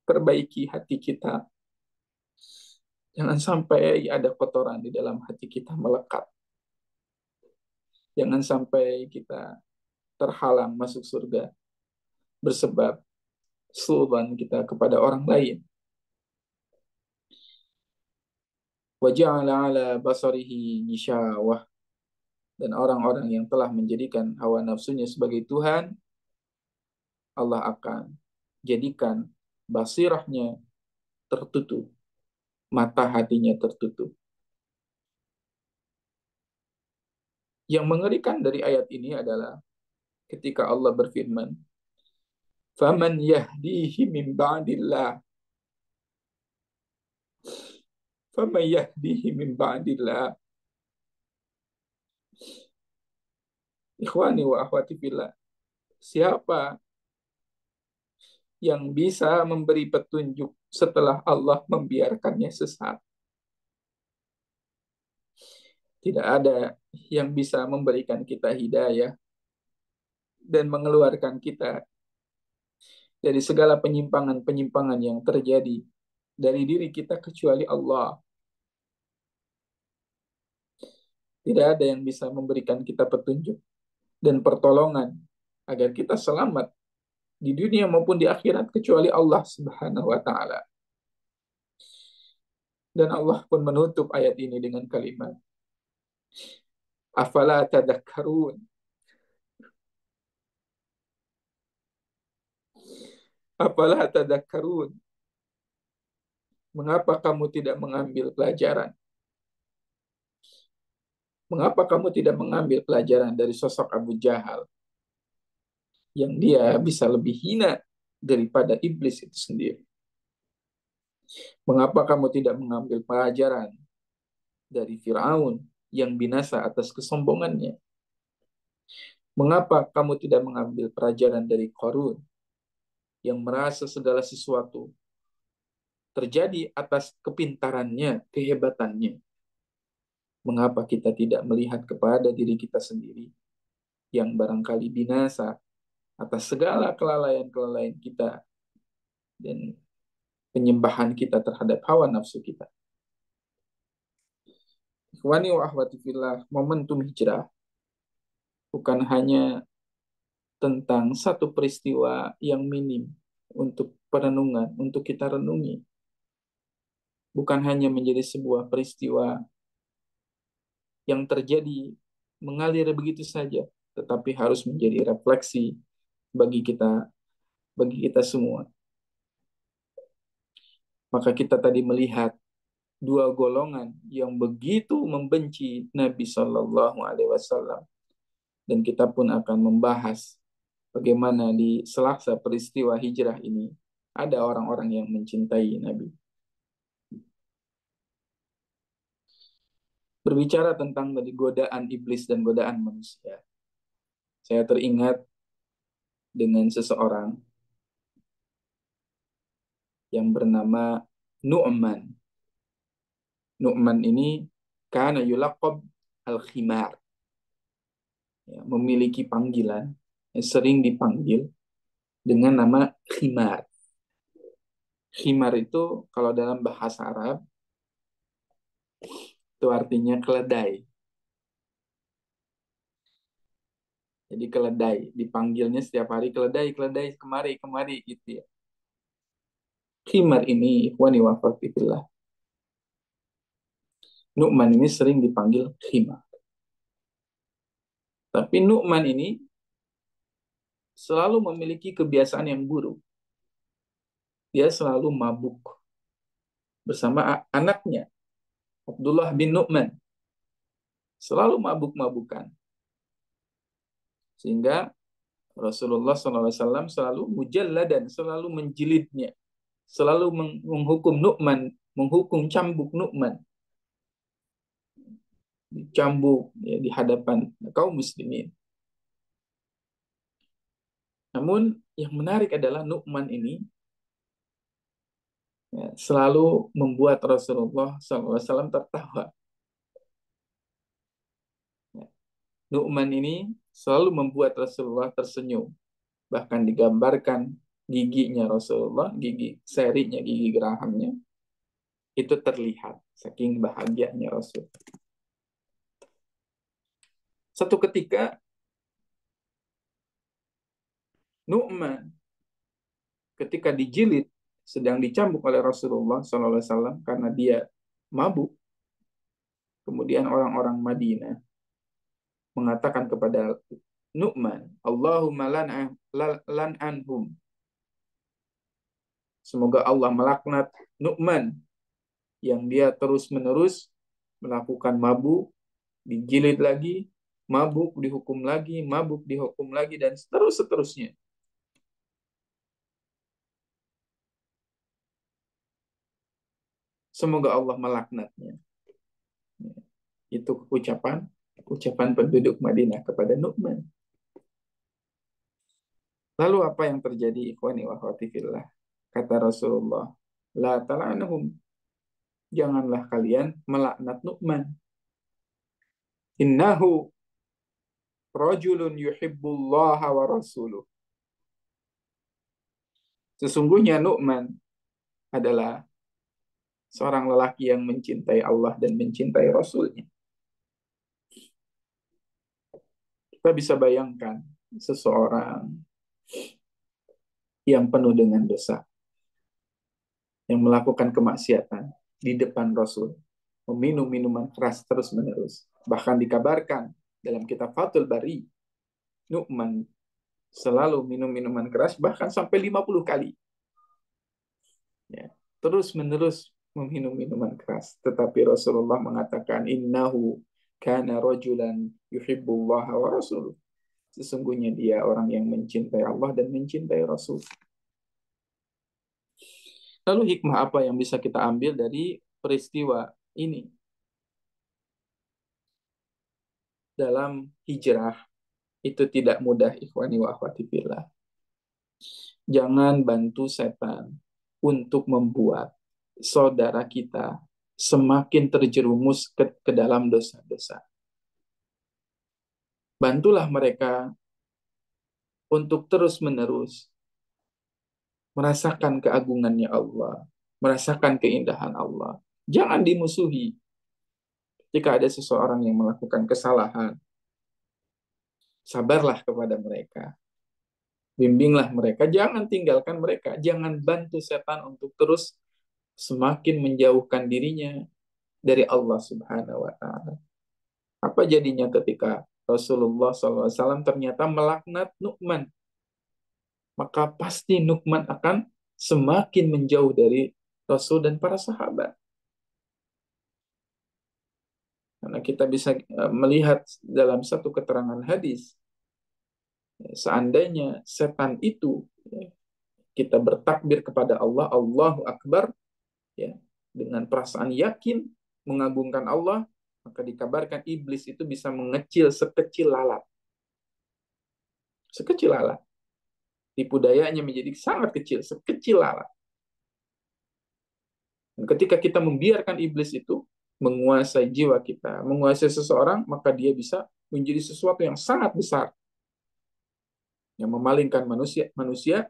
perbaiki hati kita. Jangan sampai ada kotoran di dalam hati kita melekat. Jangan sampai kita terhalang masuk surga bersebab suudzon kita kepada orang lain. Wa ja'ala 'ala basarihi gishawah, dan orang-orang yang telah menjadikan hawa nafsunya sebagai Tuhan, Allah akan jadikan basirahnya tertutup, mata hatinya tertutup. Yang mengerikan dari ayat ini adalah ketika Allah berfirman, "Faman yahdihi min ba'dillah, faman yahdihi min ba'dillah." Ikhwani wa akhwati fillah, siapa yang bisa memberi petunjuk setelah Allah membiarkannya sesat? Tidak ada yang bisa memberikan kita hidayah dan mengeluarkan kita dari segala penyimpangan-penyimpangan yang terjadi dari diri kita kecuali Allah. Tidak ada yang bisa memberikan kita petunjuk dan pertolongan agar kita selamat di dunia maupun di akhirat kecuali Allah Subhanahu wa taala. Dan Allah pun menutup ayat ini dengan kalimat, "Afala tadakkarun?" Apalah tadakkarun? Mengapa kamu tidak mengambil pelajaran? Mengapa kamu tidak mengambil pelajaran dari sosok Abu Jahal yang dia bisa lebih hina daripada iblis itu sendiri? Mengapa kamu tidak mengambil pelajaran dari Firaun yang binasa atas kesombongannya? Mengapa kamu tidak mengambil pelajaran dari Qarun yang merasa segala sesuatu terjadi atas kepintarannya, kehebatannya? Mengapa kita tidak melihat kepada diri kita sendiri yang barangkali binasa atas segala kelalaian-kelalaian kita dan penyembahan kita terhadap hawa nafsu kita? Ikhwani wa akhwati fillah, momentum hijrah bukan hanya tentang satu peristiwa yang minim untuk perenungan, untuk kita renungi. Bukan hanya menjadi sebuah peristiwa yang terjadi mengalir begitu saja, tetapi harus menjadi refleksi bagi kita semua. Maka kita tadi melihat dua golongan yang begitu membenci Nabi Shallallahu Alaihi Wasallam, dan kita pun akan membahas bagaimana di selaksa peristiwa hijrah ini ada orang-orang yang mencintai Nabi. Berbicara tentang tadi godaan iblis dan godaan manusia, saya teringat dengan seseorang yang bernama Nu'man. Nu'man ini kana yulaqab al-khimar, ya, memiliki panggilan yang sering dipanggil dengan nama khimar. Khimar itu kalau dalam bahasa Arab itu artinya keledai. Jadi keledai, dipanggilnya setiap hari keledai, keledai, kemari, kemari gitu ya. Khimar ini ikhwani wa fillah, Nu'man ini sering dipanggil khimar. Tapi Nu'man ini selalu memiliki kebiasaan yang buruk. Dia selalu mabuk bersama anaknya, Abdullah bin Nu'man. selalu mabuk-mabukan. Sehingga Rasulullah SAW selalu mujalladan, selalu menjilidnya, selalu menghukum Nu'man, menghukum cambuk Nu'man, dicambuk ya, di hadapan kaum muslimin. Namun yang menarik adalah Nu'man ini ya, selalu membuat Rasulullah SAW tertawa. Ya, Nu'man ini selalu membuat Rasulullah tersenyum. Bahkan digambarkan giginya Rasulullah, gigi serinya, gigi gerahamnya, itu terlihat saking bahagianya Rasul. Satu ketika Nu'man ketika dijilid sedang dicambuk oleh Rasulullah SAW karena dia mabuk, kemudian orang-orang Madinah mengatakan kepada Nu'man, Allahumma lan'anhum. Semoga Allah melaknat Nu'man yang dia terus-menerus melakukan mabuk, dijilid lagi, mabuk dihukum lagi, dan seterusnya. Semoga Allah melaknatnya. Itu ucapan penduduk Madinah kepada Nu'man. Lalu apa yang terjadi, ikhwani wa akhwati fillah? Kata Rasulullah, la tal'anhum. Janganlah kalian melaknat Nu'man. Innahu rajulun yuhibbullaha wa rasuluh. Sesungguhnya Nu'man adalah seorang lelaki yang mencintai Allah dan mencintai Rasulnya. Kita bisa bayangkan seseorang yang penuh dengan dosa, yang melakukan kemaksiatan di depan Rasul, meminum minuman keras terus-menerus. Bahkan dikabarkan dalam kitab Fathul Bari, Nu'man selalu minum minuman keras bahkan sampai 50 kali. Ya, terus-menerus meminum minuman keras. Tetapi Rasulullah mengatakan, innahu kana rajulan yuhibbullaha wa rasuluh. Sesungguhnya dia orang yang mencintai Allah dan mencintai Rasul. Lalu hikmah apa yang bisa kita ambil dari peristiwa ini? Dalam hijrah itu tidak mudah, ikhwani wa akhwati fillah. Jangan bantu setan untuk membuat saudara kita semakin terjerumus ke dalam dosa-dosa. Bantulah mereka untuk terus-menerus merasakan keagungannya Allah, merasakan keindahan Allah. Jangan dimusuhi. Jika ada seseorang yang melakukan kesalahan, sabarlah kepada mereka. Bimbinglah mereka, jangan tinggalkan mereka. Jangan bantu setan untuk terus semakin menjauhkan dirinya dari Allah Subhanahu wa Ta'ala. Apa jadinya ketika Rasulullah SAW ternyata melaknat Nu'man? Maka pasti Nu'man akan semakin menjauh dari Rasul dan para sahabat. Karena kita bisa melihat dalam satu keterangan hadis, seandainya setan itu, kita bertakbir kepada Allah, Allahu Akbar, ya, dengan perasaan yakin, mengagungkan Allah, maka dikabarkan iblis itu bisa mengecil sekecil lalat. Sekecil lalat. Tipu dayanya menjadi sangat kecil, sekecil lalat. Dan ketika kita membiarkan iblis itu menguasai jiwa kita, menguasai seseorang, maka dia bisa menjadi sesuatu yang sangat besar, yang memalingkan manusia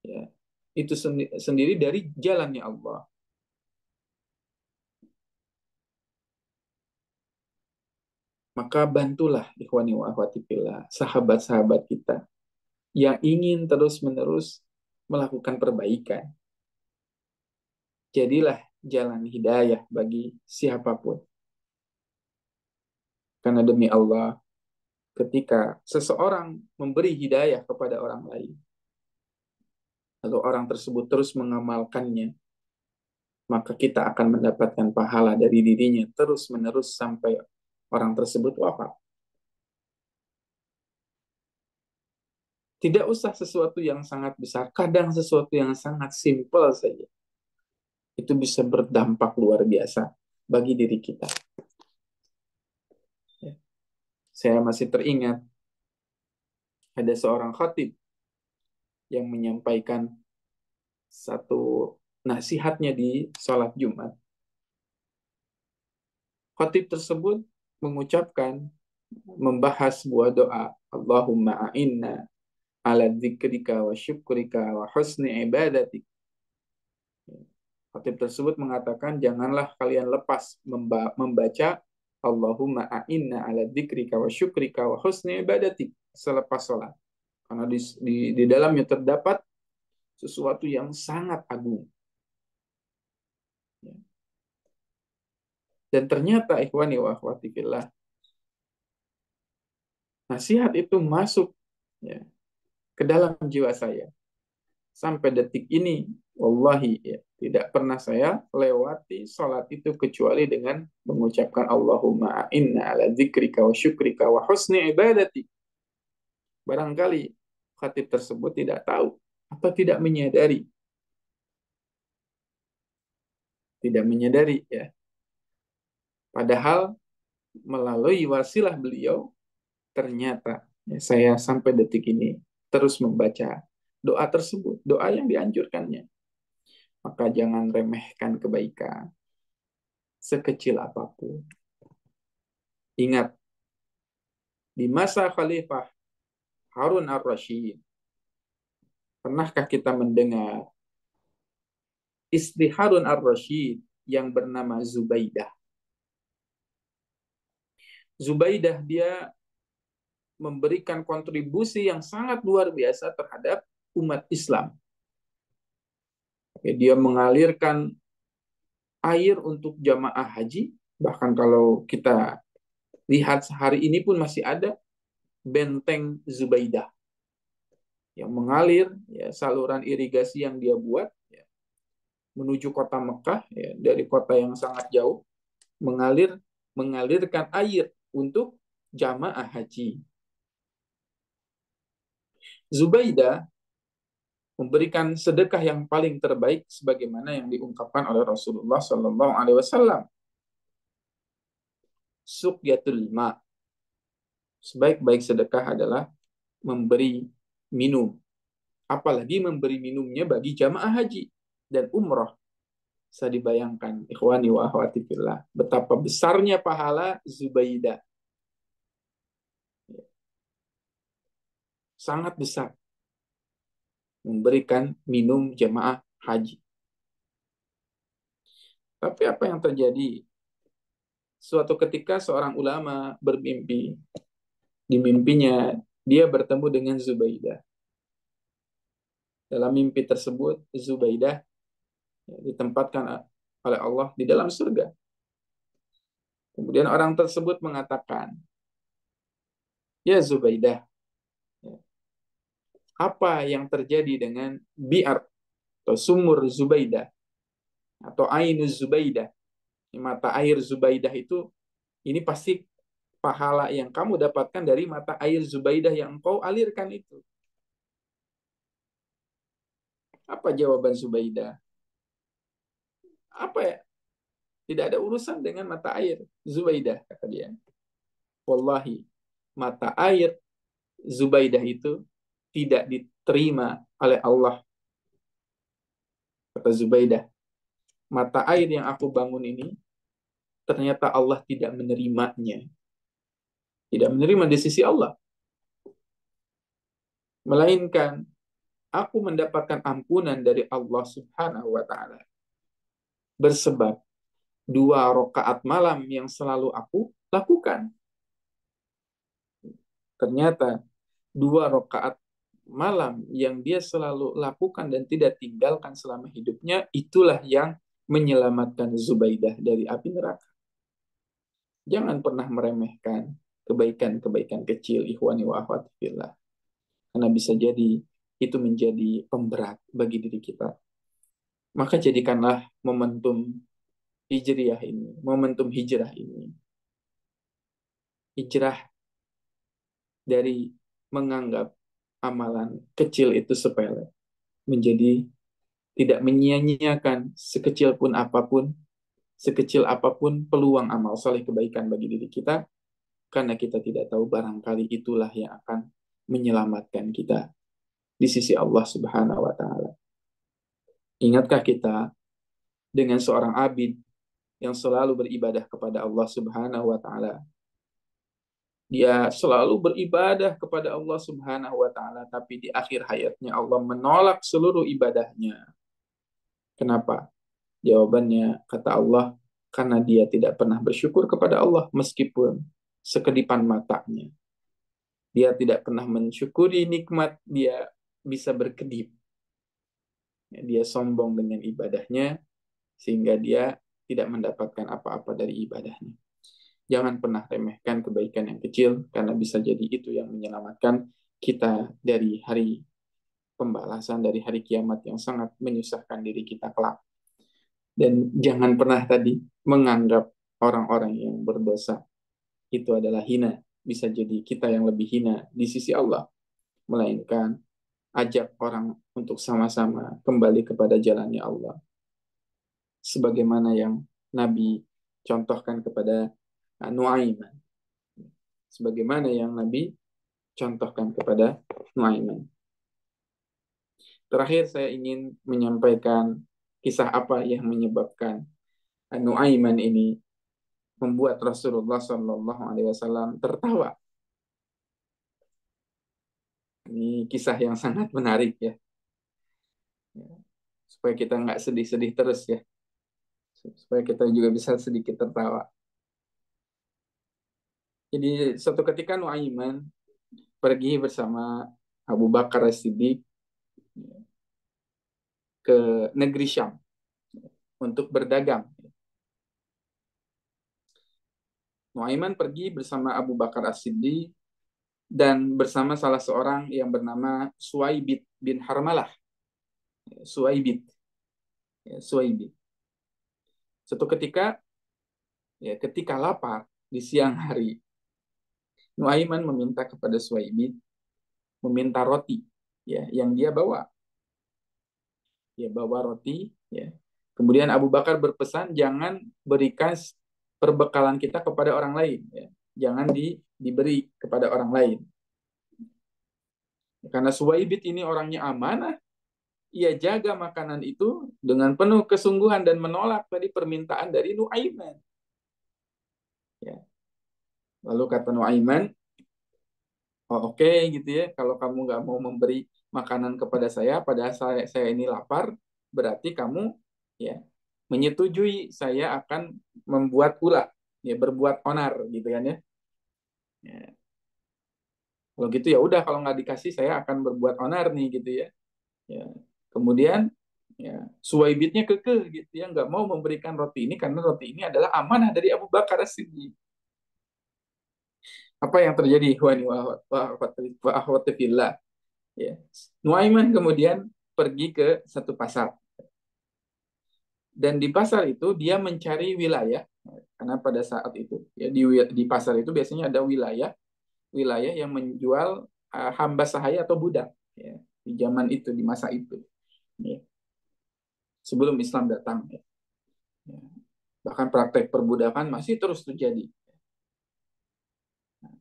ya, itu sendiri dari jalannya Allah. Maka bantulah ikhwani wa akhwati fillah, sahabat-sahabat kita yang ingin terus-menerus melakukan perbaikan. Jadilah jalan hidayah bagi siapapun. Karena demi Allah, ketika seseorang memberi hidayah kepada orang lain, lalu orang tersebut terus mengamalkannya, maka kita akan mendapatkan pahala dari dirinya terus-menerus sampai orang tersebut wafat. Tidak usah sesuatu yang sangat besar, kadang sesuatu yang sangat simpel saja. Itu bisa berdampak luar biasa bagi diri kita. Ya. Saya masih teringat ada seorang khatib yang menyampaikan satu nasihatnya di sholat Jumat. Khatib tersebut mengucapkan, membahas sebuah doa, Allahumma a'inna ala dzikrika wa syukrika wa husni ibadatik. Khatib tersebut mengatakan, janganlah kalian lepas membaca Allahumma a'inna ala dzikrika wa syukrika wa husni ibadatik selepas sholat. Karena di dalamnya terdapat sesuatu yang sangat agung. Dan ternyata ikhwani wa akhwati fillah, nasihat itu masuk ya, ke dalam jiwa saya. Sampai detik ini, wallahi ya, tidak pernah saya lewati sholat itu kecuali dengan mengucapkan Allahumma inna ala dzikrika wa syukrika wa husni ibadati. Barangkali khatib tersebut tidak tahu atau tidak menyadari. Tidak menyadari ya. Padahal melalui wasilah beliau, ternyata ya, saya sampai detik ini terus membaca doa tersebut, doa yang dianjurkannya. Maka jangan remehkan kebaikan sekecil apapun. Ingat, di masa Khalifah Harun ar-Rasyid, pernahkah kita mendengar istri Harun ar-Rasyid yang bernama Zubaidah? Zubaidah dia memberikan kontribusi yang sangat luar biasa terhadap umat Islam. Dia mengalirkan air untuk jamaah haji. Bahkan kalau kita lihat hari ini pun masih ada benteng Zubaidah yang mengalir, ya, saluran irigasi yang dia buat ya, menuju kota Mekah ya, dari kota yang sangat jauh, mengalirkan air untuk jamaah haji. Zubaidah memberikan sedekah yang paling terbaik sebagaimana yang diungkapkan oleh Rasulullah Shallallahu Alaihi Wasallam. Suqyatul ma, sebaik-baik sedekah adalah memberi minum, apalagi memberi minumnya bagi jamaah haji dan umroh. Bisa dibayangkan, ikhwani wa akhwati fillah, betapa besarnya pahala Zubaidah. Sangat besar memberikan minum jamaah haji. Tapi apa yang terjadi? Suatu ketika seorang ulama bermimpi. Di mimpinya dia bertemu dengan Zubaidah. Dalam mimpi tersebut Zubaidah ditempatkan oleh Allah di dalam surga. Kemudian orang tersebut mengatakan, ya Zubaidah, apa yang terjadi dengan bi'ar atau sumur Zubaidah atau ainuz Zubaidah, mata air Zubaidah itu, ini pasti pahala yang kamu dapatkan dari mata air Zubaidah yang engkau alirkan itu. Apa jawaban Zubaidah? Apa ya? Tidak ada urusan dengan mata air Zubaidah, kata dia. Wallahi, mata air Zubaidah itu tidak diterima oleh Allah. Kata Zubaidah, mata air yang aku bangun ini, ternyata Allah tidak menerimanya. Tidak menerima di sisi Allah. Melainkan, aku mendapatkan ampunan dari Allah Subhanahu wa Ta'ala. Bersebab 2 rakaat malam yang selalu aku lakukan. Ternyata 2 rakaat malam yang dia selalu lakukan dan tidak tinggalkan selama hidupnya, itulah yang menyelamatkan Zubaidah dari api neraka. Jangan pernah meremehkan kebaikan-kebaikan kecil, ikhwani wa akhwati fillah. Karena bisa jadi itu menjadi pemberat bagi diri kita. Maka jadikanlah momentum hijriah ini, momentum hijrah ini hijrah dari menganggap amalan kecil itu sepele menjadi tidak menyia-nyiakan sekecil apapun peluang amal soleh kebaikan bagi diri kita, karena kita tidak tahu barangkali itulah yang akan menyelamatkan kita di sisi Allah Subhanahu wa Ta'ala. Ingatkah kita dengan seorang abid yang selalu beribadah kepada Allah Subhanahu wa Ta'ala? Dia selalu beribadah kepada Allah Subhanahu wa Ta'ala, tapi di akhir hayatnya Allah menolak seluruh ibadahnya. Kenapa? Jawabannya, kata Allah, karena dia tidak pernah bersyukur kepada Allah meskipun sekedipan matanya. Dia tidak pernah mensyukuri nikmat dia bisa berkedip. Dia sombong dengan ibadahnya sehingga dia tidak mendapatkan apa-apa dari ibadahnya. Jangan pernah remehkan kebaikan yang kecil, karena bisa jadi itu yang menyelamatkan kita dari hari pembalasan, dari hari kiamat yang sangat menyusahkan diri kita kelak. Dan jangan pernah tadi menganggap orang-orang yang berdosa itu adalah hina. Bisa jadi kita yang lebih hina di sisi Allah. Melainkan ajak orang untuk sama-sama kembali kepada jalannya Allah. Sebagaimana yang Nabi contohkan kepada Nuaiman. Sebagaimana yang Nabi contohkan kepada Nuaiman. Terakhir saya ingin menyampaikan kisah apa yang menyebabkan Nuaiman ini membuat Rasulullah Shallallahu Alaihi Wasallam tertawa. Ini kisah yang sangat menarik ya, supaya kita nggak sedih-sedih terus ya, supaya kita juga bisa sedikit tertawa. Jadi suatu ketika Nuaiman pergi bersama Abu Bakar As-Siddiq ke negeri Syam untuk berdagang. Nuaiman pergi bersama Abu Bakar As-Siddiq dan bersama salah seorang yang bernama Suwaibit bin Harmalah. Suwaibit. Suwaibit. Suatu ketika, ketika lapar di siang hari, Nuaiman meminta kepada Suwaibit meminta roti, yang dia bawa. Dia bawa roti, Kemudian Abu Bakar berpesan jangan berikan perbekalan kita kepada orang lain, Jangan diberi kepada orang lain. Karena Suwaibit ini orangnya amanah, ia jaga makanan itu dengan penuh kesungguhan dan menolak tadi permintaan dari Nuaiman. Ya. Lalu kata Nuaiman, oh oke, gitu ya, kalau kamu nggak mau memberi makanan kepada saya, padahal saya ini lapar, berarti kamu ya menyetujui saya akan membuat ulah, berbuat onar, gitu kan ya. Kalau gitu ya udah, kalau nggak dikasih saya akan berbuat onar nih, gitu ya. Kemudian Suwaibitnya kekeh gitu ya, nggak mau memberikan roti ini karena roti ini adalah amanah dari Abu Bakar As-Siddiq. Apa yang terjadi? Wa akhwati fillah. Ya. Nuaiman kemudian pergi ke satu pasar. Dan di pasar itu dia mencari wilayah, karena pada saat itu di pasar itu biasanya ada wilayah yang menjual hamba sahaya atau budak, di zaman itu, di masa itu, sebelum Islam datang. Bahkan praktek perbudakan masih terus terjadi.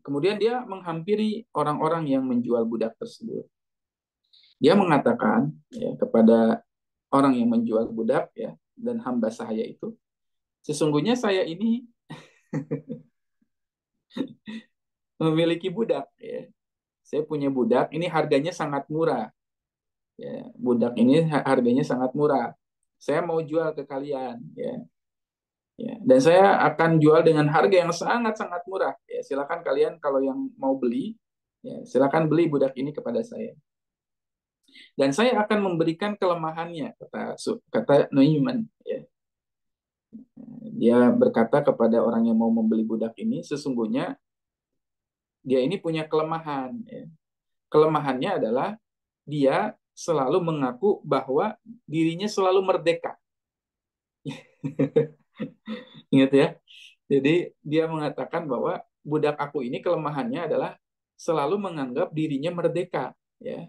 Kemudian dia menghampiri orang-orang yang menjual budak tersebut. Dia mengatakan kepada orang yang menjual budak dan hamba sahaya itu, sesungguhnya saya ini memiliki budak. Saya punya budak, ini harganya sangat murah. Budak ini harganya sangat murah. Saya mau jual ke kalian. Dan saya akan jual dengan harga yang sangat-sangat murah. Silakan kalian kalau yang mau beli, silakan beli budak ini kepada saya. Dan saya akan memberikan kelemahannya, kata Nuaiman. Dia berkata kepada orang yang mau membeli budak ini, sesungguhnya dia ini punya kelemahan. Kelemahannya adalah dia selalu mengaku bahwa dirinya selalu merdeka. Ingat ya. Jadi dia mengatakan bahwa budak aku ini kelemahannya adalah selalu menganggap dirinya merdeka, ya.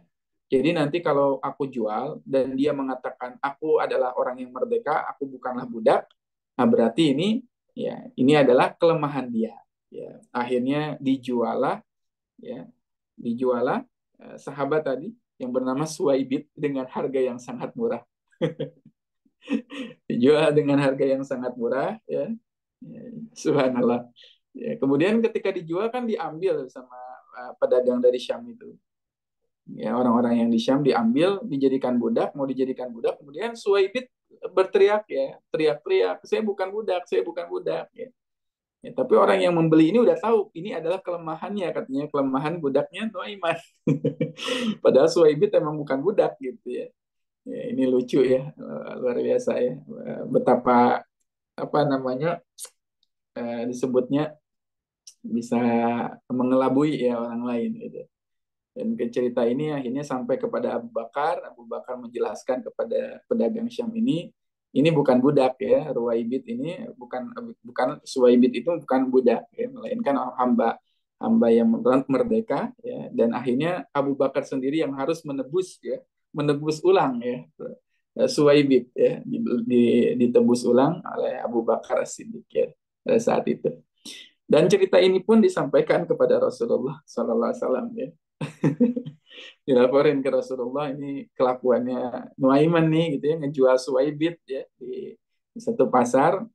Jadi nanti kalau aku jual dan dia mengatakan aku adalah orang yang merdeka, aku bukanlah budak, nah berarti ini ya ini adalah kelemahan dia. Ya, akhirnya ya, dijualah sahabat tadi yang bernama Suwaibit dengan harga yang sangat murah. Dijual dengan harga yang sangat murah, ya. Ya, subhanallah. Ya, kemudian ketika dijual kan diambil sama pedagang dari Syam itu. Ya, orang-orang yang di Syam diambil, dijadikan budak, mau dijadikan budak, kemudian Suwaibit berteriak, ya, teriak-teriak, saya bukan budak, saya bukan budak, ya. Ya, tapi orang yang membeli ini udah tahu ini adalah kelemahannya, katanya kelemahan budaknya Nuaiman. Padahal Suwaibit emang bukan budak gitu, ya. Ya, ini lucu ya, luar biasa ya. Betapa apa namanya disebutnya bisa mengelabui ya orang lain gitu. Dan ke cerita ini akhirnya sampai kepada Abu Bakar. Abu Bakar menjelaskan kepada pedagang Syam ini bukan budak ya, Ruwaibit ini bukan bukan Suwaibit itu bukan budak ya, melainkan hamba hamba yang merdeka ya. Dan akhirnya Abu Bakar sendiri yang harus menebus ulang ya Suwaibit ya, ditebus ulang oleh Abu Bakar As-Siddiq ya pada saat itu. Dan cerita ini pun disampaikan kepada Rasulullah Sallallahu Alaihi Wasallam ya. Dilaporin ke Rasulullah ini kelakuannya Nuaiman nih gitu ya, ngejual Suwaibit ya di satu pasar,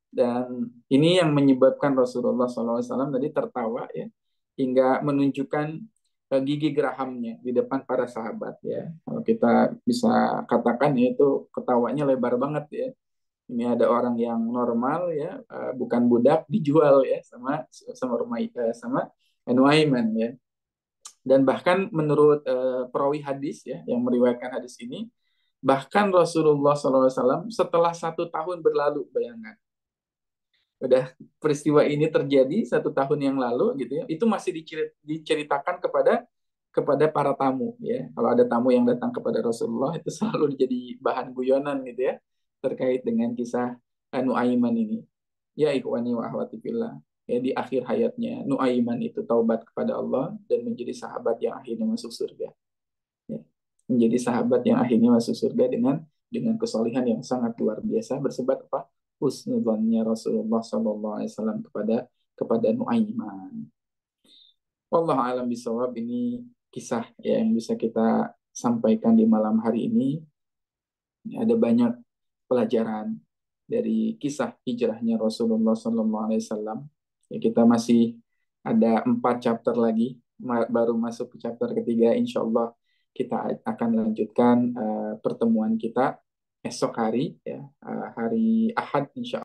dan ini yang menyebabkan Rasulullah SAW tadi tertawa ya hingga menunjukkan gigi gerahamnya di depan para sahabat ya. Kalau kita bisa katakan ya itu ketawanya lebar banget ya. Ini ada orang yang normal ya, bukan budak, dijual ya sama sama Nuaiman ya. Dan bahkan menurut perawi hadis ya yang meriwayatkan hadis ini, bahkan Rasulullah SAW setelah 1 tahun berlalu, bayangkan, udah peristiwa ini terjadi 1 tahun yang lalu gitu ya, itu masih diceritakan kepada kepada para tamu ya. Kalau ada tamu yang datang kepada Rasulullah itu selalu jadi bahan guyonan gitu ya terkait dengan kisah Nuaiman ini. Ya ikhwani wa akhwati fillah. Ya, di akhir hayatnya Nuaiman itu taubat kepada Allah dan menjadi sahabat yang akhirnya masuk surga. Ya. Menjadi sahabat yang akhirnya masuk surga dengan kesolihan yang sangat luar biasa bersebab apa? Husnudzannya Rasulullah SAW kepada kepada Nuaiman. Wallahu alam bisawab, ini kisah ya yang bisa kita sampaikan di malam hari ini. Ada banyak pelajaran dari kisah hijrahnya Rasulullah SAW. Ya, kita masih ada 4 chapter lagi, baru masuk ke chapter ketiga. Insya Allah kita akan lanjutkan pertemuan kita esok hari, ya, hari Ahad insya